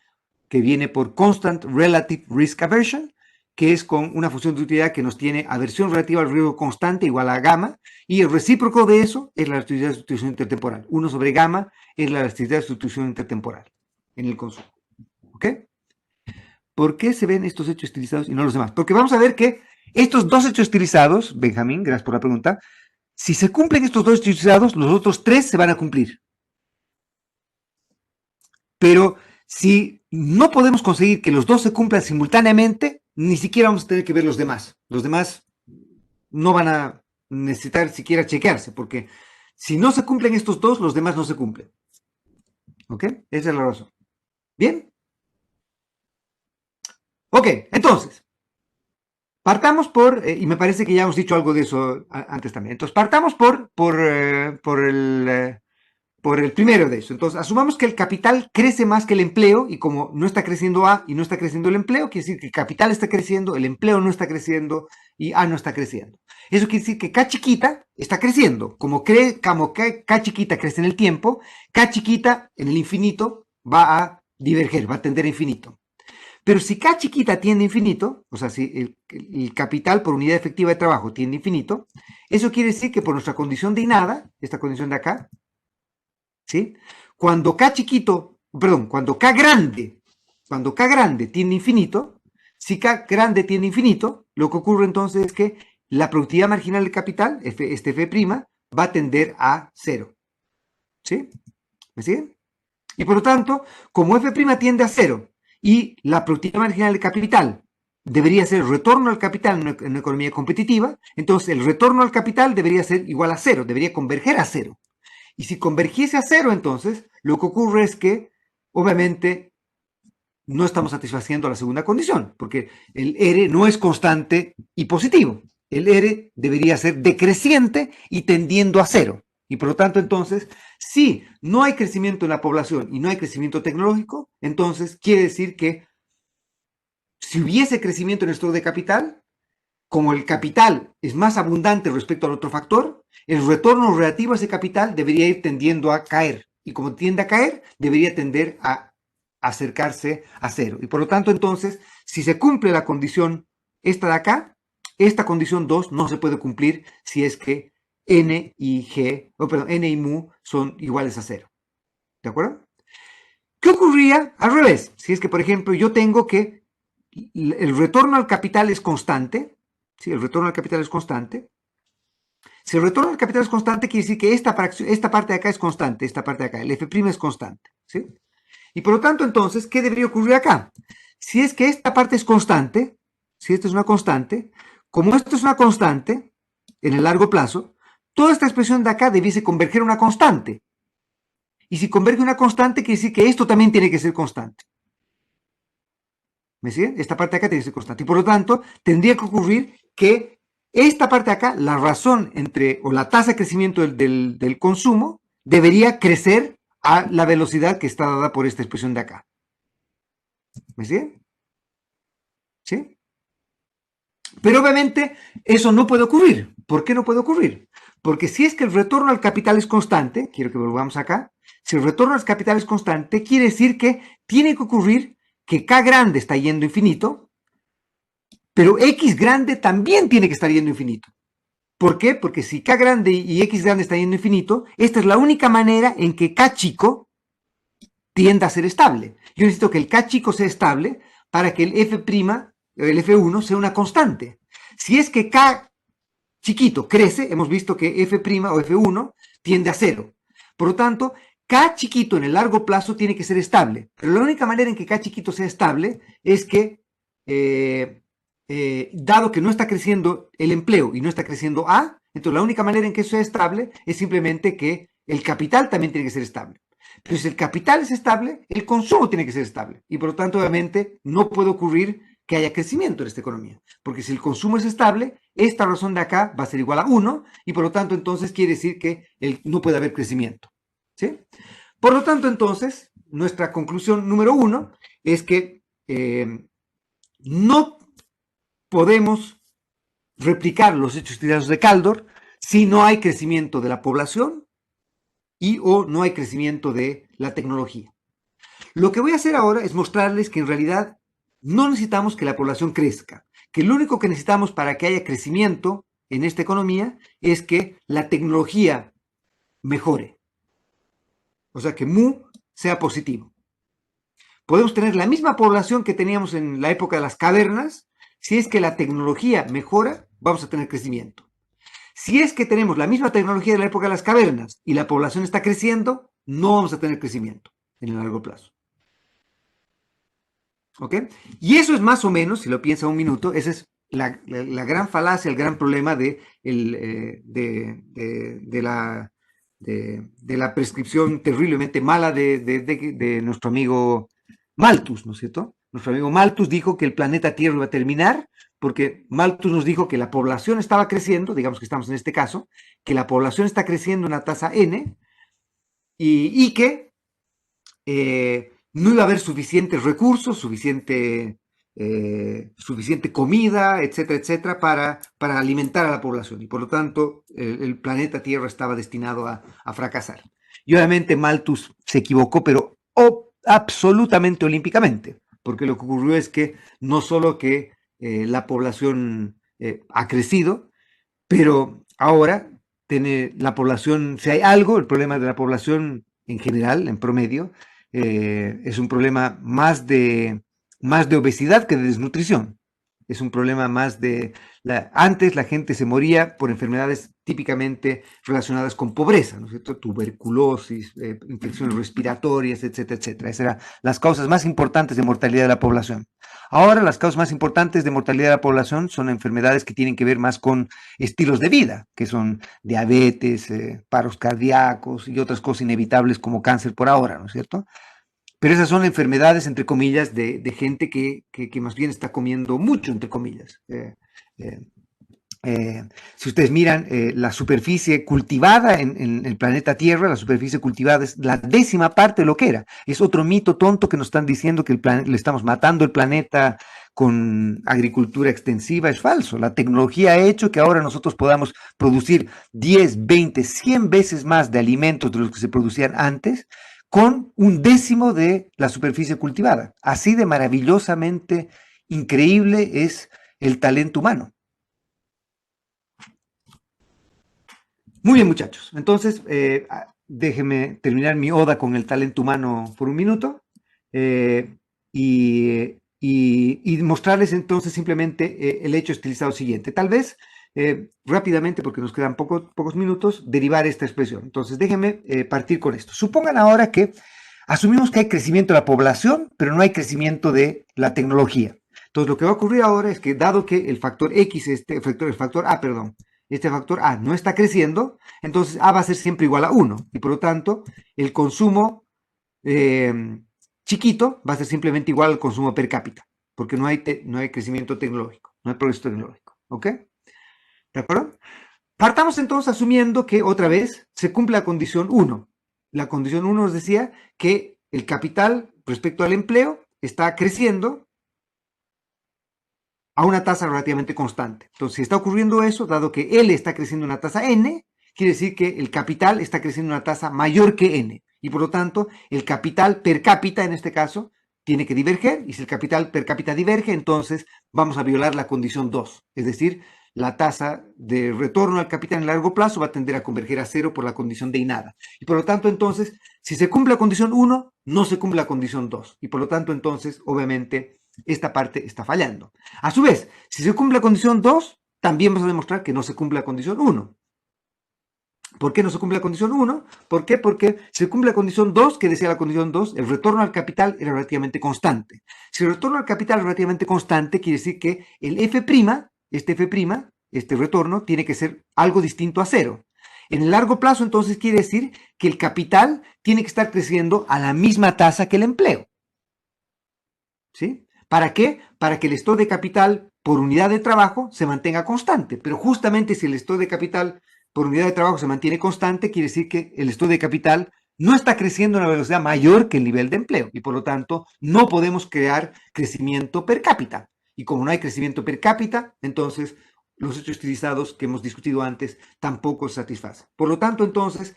que viene por Constant Relative Risk Aversion, que es con una función de utilidad que nos tiene aversión relativa al riesgo constante igual a gamma, y el recíproco de eso es la elasticidad de sustitución intertemporal. 1 sobre gamma es la elasticidad de sustitución intertemporal en el consumo. ¿Ok? ¿Por qué se ven estos hechos estilizados y no los demás? Porque vamos a ver que estos dos hechos estilizados, Benjamín, gracias por la pregunta, si se cumplen estos dos hechos estilizados, los otros tres se van a cumplir. Pero si no podemos conseguir que los dos se cumplan simultáneamente, ni siquiera vamos a tener que ver los demás. Los demás no van a necesitar siquiera chequearse, porque si no se cumplen estos dos, los demás no se cumplen. ¿Ok? Esa es la razón. ¿Bien? Ok, entonces, partamos por, y me parece que ya hemos dicho algo de eso antes también. Entonces, partamos por el primero de eso. Entonces, asumamos que el capital crece más que el empleo, y como no está creciendo A y no está creciendo el empleo, quiere decir que el capital está creciendo, el empleo no está creciendo y A no está creciendo. Eso quiere decir que K chiquita está creciendo. Como K chiquita crece en el tiempo, K chiquita en el infinito va a diverger, va a tender a infinito. Pero si K chiquita tiende a infinito, o sea, si el capital por unidad efectiva de trabajo tiende a infinito, eso quiere decir que por nuestra condición de nada, esta condición de acá, ¿sí? Cuando cuando K grande tiende a infinito, si K grande tiende a infinito, lo que ocurre entonces es que la productividad marginal del capital, este F', va a tender a cero. ¿Sí? ¿Me siguen? Y por lo tanto, como F' tiende a cero y la productividad marginal del capital debería ser retorno al capital en una economía competitiva, entonces el retorno al capital debería ser igual a cero, debería converger a cero. Y si convergiese a cero, entonces, lo que ocurre es que, obviamente, no estamos satisfaciendo la segunda condición, porque el R no es constante y positivo. El R debería ser decreciente y tendiendo a cero. Y por lo tanto, entonces, si no hay crecimiento en la población y no hay crecimiento tecnológico, entonces quiere decir que si hubiese crecimiento en el stock de capital, como el capital es más abundante respecto al otro factor, el retorno relativo a ese capital debería ir tendiendo a caer. Y como tiende a caer, debería tender a acercarse a cero. Y por lo tanto, entonces, si se cumple la condición esta de acá, esta condición 2 no se puede cumplir si es que n y mu son iguales a cero. ¿De acuerdo? ¿Qué ocurría al revés? Si es que, por ejemplo, yo tengo que el retorno al capital es constante, ¿sí? El retorno al capital es constante. Si el retorno al capital es constante, quiere decir que esta parte de acá es constante, esta parte de acá, el F' es constante, ¿sí? Y por lo tanto, entonces, ¿qué debería ocurrir acá? Si es que esta parte es constante, si esta es una constante, como esto es una constante, en el largo plazo, toda esta expresión de acá debiese converger a una constante. Y si converge a una constante, quiere decir que esto también tiene que ser constante. ¿Me siguen? Esta parte de acá tiene que ser constante. Y por lo tanto, tendría que ocurrir que esta parte de acá, la razón entre, o la tasa de crecimiento del consumo, debería crecer a la velocidad que está dada por esta expresión de acá. ¿Me siguen? ¿Sí? Pero obviamente eso no puede ocurrir. ¿Por qué no puede ocurrir? Porque si es que el retorno al capital es constante, quiero que volvamos acá, si el retorno al capital es constante, quiere decir que tiene que ocurrir que K grande está yendo infinito, pero X grande también tiene que estar yendo infinito. ¿Por qué? Porque si K grande y X grande están yendo infinito, esta es la única manera en que K chico tienda a ser estable. Yo necesito que el K chico sea estable para que el F', el F1 sea una constante. Si es que K chiquito crece, hemos visto que F' o F1 tiende a cero. Por lo tanto, K chiquito en el largo plazo tiene que ser estable. Pero la única manera en que K chiquito sea estable es que, dado que no está creciendo el empleo y no está creciendo A, entonces la única manera en que eso sea estable es simplemente que el capital también tiene que ser estable. Pero si el capital es estable, el consumo tiene que ser estable. Y por lo tanto, obviamente, no puede ocurrir que haya crecimiento en esta economía. Porque si el consumo es estable, esta razón de acá va a ser igual a 1 y por lo tanto entonces quiere decir que no puede haber crecimiento. ¿Sí? Por lo tanto entonces, nuestra conclusión número 1 es que no podemos replicar los hechos estilizados de Kaldor si no hay crecimiento de la población y o no hay crecimiento de la tecnología. Lo que voy a hacer ahora es mostrarles que en realidad no necesitamos que la población crezca. que lo único que necesitamos para que haya crecimiento en esta economía es que la tecnología mejore. O sea, que mu sea positivo. Podemos tener la misma población que teníamos en la época de las cavernas. Si es que la tecnología mejora, vamos a tener crecimiento. Si es que tenemos la misma tecnología de la época de las cavernas y la población está creciendo, no vamos a tener crecimiento en el largo plazo. ¿Ok? Y eso es más o menos, si lo piensa un minuto, esa es la gran falacia, el gran problema de la prescripción terriblemente mala de nuestro amigo Malthus, ¿no es cierto? Nuestro amigo Malthus dijo que el planeta Tierra iba a terminar porque Malthus nos dijo que la población estaba creciendo, digamos que estamos en este caso, que la población está creciendo a una tasa n y que no iba a haber suficientes recursos, suficiente comida, etcétera, etcétera, para alimentar a la población. Y por lo tanto, el planeta Tierra estaba destinado a fracasar. Y obviamente Malthus se equivocó, pero absolutamente olímpicamente, porque lo que ocurrió es que no solo que la población ha crecido, pero ahora tiene la población, si hay algo, el problema de la población en general, en promedio, es un problema más de obesidad que de desnutrición. Es un problema más de... antes la gente se moría por enfermedades típicamente relacionadas con pobreza, ¿no es cierto? Tuberculosis, infecciones respiratorias, etcétera, etcétera. Esas eran las causas más importantes de mortalidad de la población. Ahora las causas más importantes de mortalidad de la población son enfermedades que tienen que ver más con estilos de vida, que son diabetes, paros cardíacos y otras cosas inevitables como cáncer por ahora, ¿no es cierto? Pero esas son enfermedades, entre comillas, de gente que más bien está comiendo mucho, entre comillas. Eh, si ustedes miran la superficie cultivada en el planeta Tierra, la superficie cultivada es la 10ª parte de lo que era. Es otro mito tonto que nos están diciendo que le estamos matando el planeta con agricultura extensiva. Es falso. La tecnología ha hecho que ahora nosotros podamos producir 10, 20, 100 veces más de alimentos de los que se producían antes con 1/10 de la superficie cultivada. Así de maravillosamente increíble es el talento humano. Muy bien, muchachos. Entonces, déjenme terminar mi oda con el talento humano por un minuto y mostrarles entonces simplemente el hecho estilizado siguiente. Tal vez rápidamente, porque nos quedan pocos minutos, derivar esta expresión. Entonces, déjenme partir con esto. Supongan ahora que asumimos que hay crecimiento de la población, pero no hay crecimiento de la tecnología. Entonces, lo que va a ocurrir ahora es que, dado que el factor X, este factor A no está creciendo, entonces A va a ser siempre igual a 1. Y por lo tanto, el consumo chiquito va a ser simplemente igual al consumo per cápita, porque no hay crecimiento tecnológico, no hay progreso tecnológico. ¿Ok? ¿De acuerdo? Partamos entonces asumiendo que otra vez se cumple la condición 1. La condición 1 nos decía que el capital respecto al empleo está creciendo a una tasa relativamente constante. Entonces, si está ocurriendo eso, dado que L está creciendo a una tasa N, quiere decir que el capital está creciendo a una tasa mayor que N. Y por lo tanto, el capital per cápita, en este caso, tiene que diverger. Y si el capital per cápita diverge, entonces vamos a violar la condición 2. Es decir, la tasa de retorno al capital en largo plazo va a tender a converger a 0 por la condición de y nada. Y por lo tanto, entonces, si se cumple la condición 1, no se cumple la condición 2. Y por lo tanto, entonces, obviamente, esta parte está fallando. A su vez, si se cumple la condición 2, también vamos a demostrar que no se cumple la condición 1. ¿Por qué no se cumple la condición 1? ¿Por qué? Porque se cumple la condición 2, que decía la condición 2, el retorno al capital era relativamente constante. Si el retorno al capital es relativamente constante, quiere decir que el F', este retorno, tiene que ser algo distinto a 0. En el largo plazo, entonces, quiere decir que el capital tiene que estar creciendo a la misma tasa que el empleo. ¿Sí? ¿Para qué? Para que el stock de capital por unidad de trabajo se mantenga constante. Pero justamente si el stock de capital por unidad de trabajo se mantiene constante, quiere decir que el stock de capital no está creciendo a una velocidad mayor que el nivel de empleo. Y por lo tanto, no podemos crear crecimiento per cápita. Y como no hay crecimiento per cápita, entonces los hechos estilizados que hemos discutido antes tampoco satisfacen. Por lo tanto, entonces,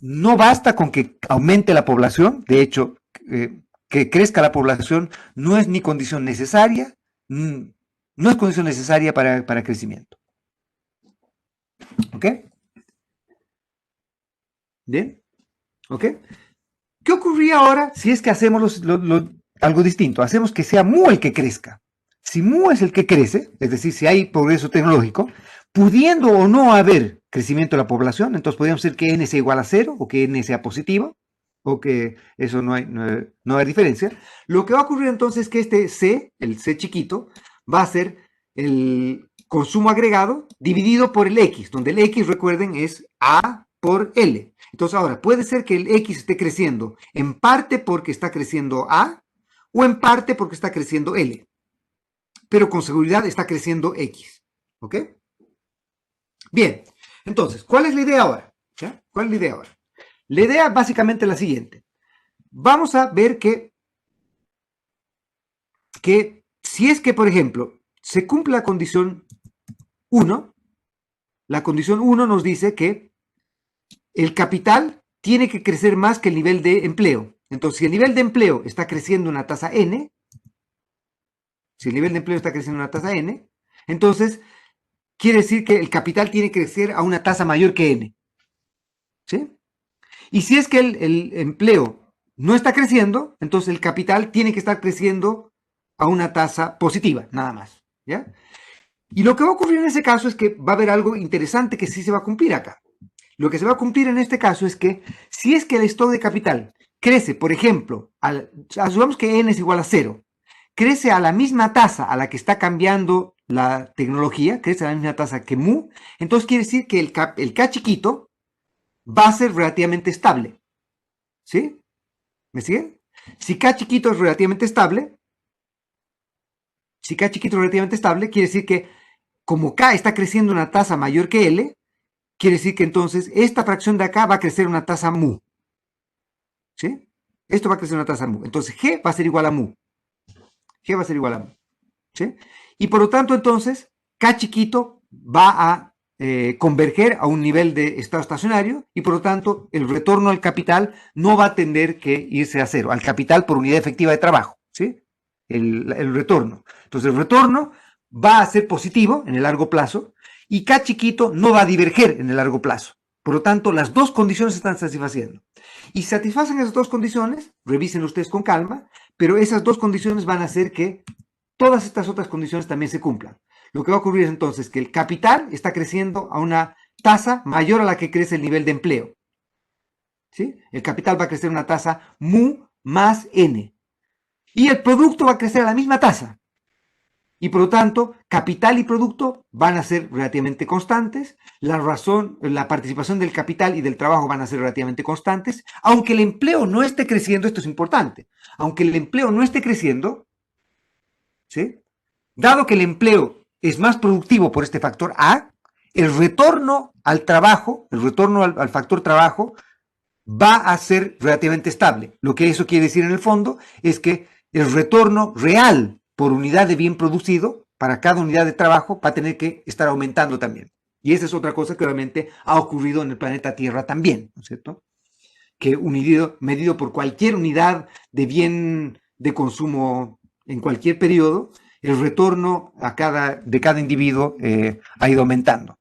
no basta con que aumente la población. De hecho, que crezca la población no es ni condición necesaria, No es condición necesaria para crecimiento. ¿Ok? ¿Bien? ¿Ok? ¿Qué ocurría ahora si es que hacemos algo distinto? Hacemos que sea mu el que crezca. Si mu es el que crece, es decir, si hay progreso tecnológico, pudiendo o no haber crecimiento de la población, entonces podríamos decir que n sea igual a 0 o que n sea positivo, o que eso no hay diferencia. Lo que va a ocurrir entonces es que este C, el C chiquito, va a ser el consumo agregado dividido por el X, donde el X, recuerden, es A por L. Entonces ahora, puede ser que el X esté creciendo en parte porque está creciendo A o en parte porque está creciendo L, pero con seguridad está creciendo X. ¿Ok? Bien, entonces, ¿cuál es la idea ahora? ¿Ya? ¿Cuál es la idea ahora? La idea básicamente es la siguiente. Vamos a ver que si es que, por ejemplo, se cumple la condición 1, la condición 1 nos dice que el capital tiene que crecer más que el nivel de empleo. Entonces, si el nivel de empleo está creciendo una tasa n, si el nivel de empleo está creciendo una tasa n, entonces quiere decir que el capital tiene que crecer a una tasa mayor que n. ¿Sí? Y si es que el empleo no está creciendo, entonces el capital tiene que estar creciendo a una tasa positiva, nada más. ¿Ya? Y lo que va a ocurrir en ese caso es que va a haber algo interesante que sí se va a cumplir acá. Lo que se va a cumplir en este caso es que si es que el stock de capital crece, por ejemplo, asumamos que n es igual a 0, crece a la misma tasa a la que está cambiando la tecnología, crece a la misma tasa que mu, entonces quiere decir que el K chiquito va a ser relativamente estable. ¿Sí? ¿Me siguen? Si K chiquito es relativamente estable, quiere decir que como K está creciendo una tasa mayor que L, quiere decir que entonces esta fracción de acá va a crecer una tasa mu. ¿Sí? Esto va a crecer una tasa mu. Entonces G va a ser igual a mu. G va a ser igual a mu. ¿Sí? Y por lo tanto, entonces, K chiquito va a converger a un nivel de estado estacionario y por lo tanto el retorno al capital no va a tener que irse a 0, al capital por unidad efectiva de trabajo. ¿Sí? El retorno. Entonces el retorno va a ser positivo en el largo plazo y K chiquito no va a diverger en el largo plazo. Por lo tanto, las dos condiciones se están satisfaciendo. Y satisfacen esas dos condiciones, revisen ustedes con calma, pero esas dos condiciones van a hacer que todas estas otras condiciones también se cumplan. Lo que va a ocurrir es entonces que el capital está creciendo a una tasa mayor a la que crece el nivel de empleo. ¿Sí? El capital va a crecer a una tasa mu más n. Y el producto va a crecer a la misma tasa. Y por lo tanto, capital y producto van a ser relativamente constantes, la participación del capital y del trabajo van a ser relativamente constantes, aunque el empleo no esté creciendo, esto es importante, aunque el empleo no esté creciendo, ¿sí? Dado que el empleo es más productivo por este factor A, el retorno al trabajo, el retorno al factor trabajo, va a ser relativamente estable. Lo que eso quiere decir en el fondo es que el retorno real por unidad de bien producido para cada unidad de trabajo va a tener que estar aumentando también. Y esa es otra cosa que obviamente ha ocurrido en el planeta Tierra también, ¿no es cierto? Que medido por cualquier unidad de bien de consumo en cualquier periodo, el retorno de cada individuo ha ido aumentando.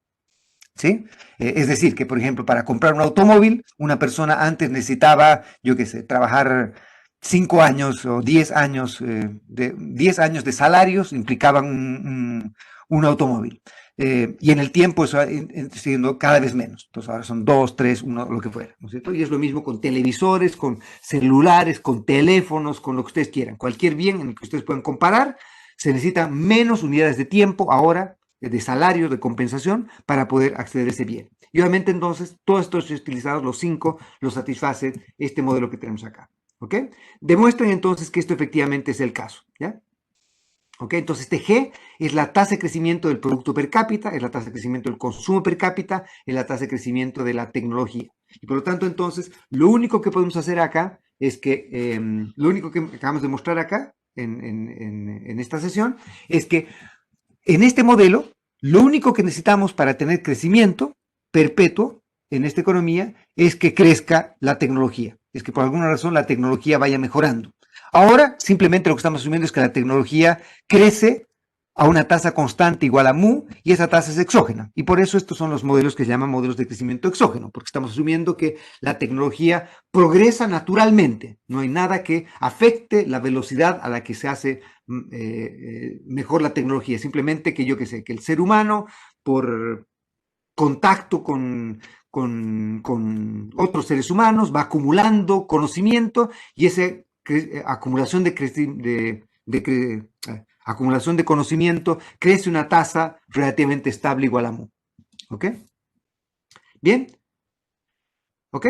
¿Sí? Es decir, que por ejemplo, para comprar un automóvil, una persona antes necesitaba, yo qué sé, trabajar 5 años o 10 años, 10 años de salarios implicaban un automóvil. Y en el tiempo eso ha siendo cada vez menos. Entonces ahora son 2, 3, 1, lo que fuera, ¿no es cierto? Y es lo mismo con televisores, con celulares, con teléfonos, con lo que ustedes quieran. Cualquier bien en el que ustedes puedan comparar, se necesitan menos unidades de tiempo ahora de salario, de compensación, para poder acceder a ese bien. Y obviamente entonces, todos estos utilizados, los 5, los satisface este modelo que tenemos acá. ¿Ok? Demuestren entonces que esto efectivamente es el caso. ¿Ya? ¿Ok? Entonces este G es la tasa de crecimiento del producto per cápita, es la tasa de crecimiento del consumo per cápita, es la tasa de crecimiento de la tecnología. Y por lo tanto entonces, lo único que podemos hacer acá es que, lo único que acabamos de mostrar acá, en esta sesión, es que en este modelo, lo único que necesitamos para tener crecimiento perpetuo en esta economía es que crezca la tecnología, es que por alguna razón la tecnología vaya mejorando. Ahora, simplemente lo que estamos asumiendo es que la tecnología crece a una tasa constante igual a mu, y esa tasa es exógena. Y por eso estos son los modelos que se llaman modelos de crecimiento exógeno, porque estamos asumiendo que la tecnología progresa naturalmente. No hay nada que afecte la velocidad a la que se hace mejor la tecnología. Simplemente que yo que sé, que el ser humano, por contacto con otros seres humanos, va acumulando conocimiento, y esa acumulación acumulación de conocimiento crece una tasa relativamente estable igual a mu. ¿Ok? Bien. ¿Ok?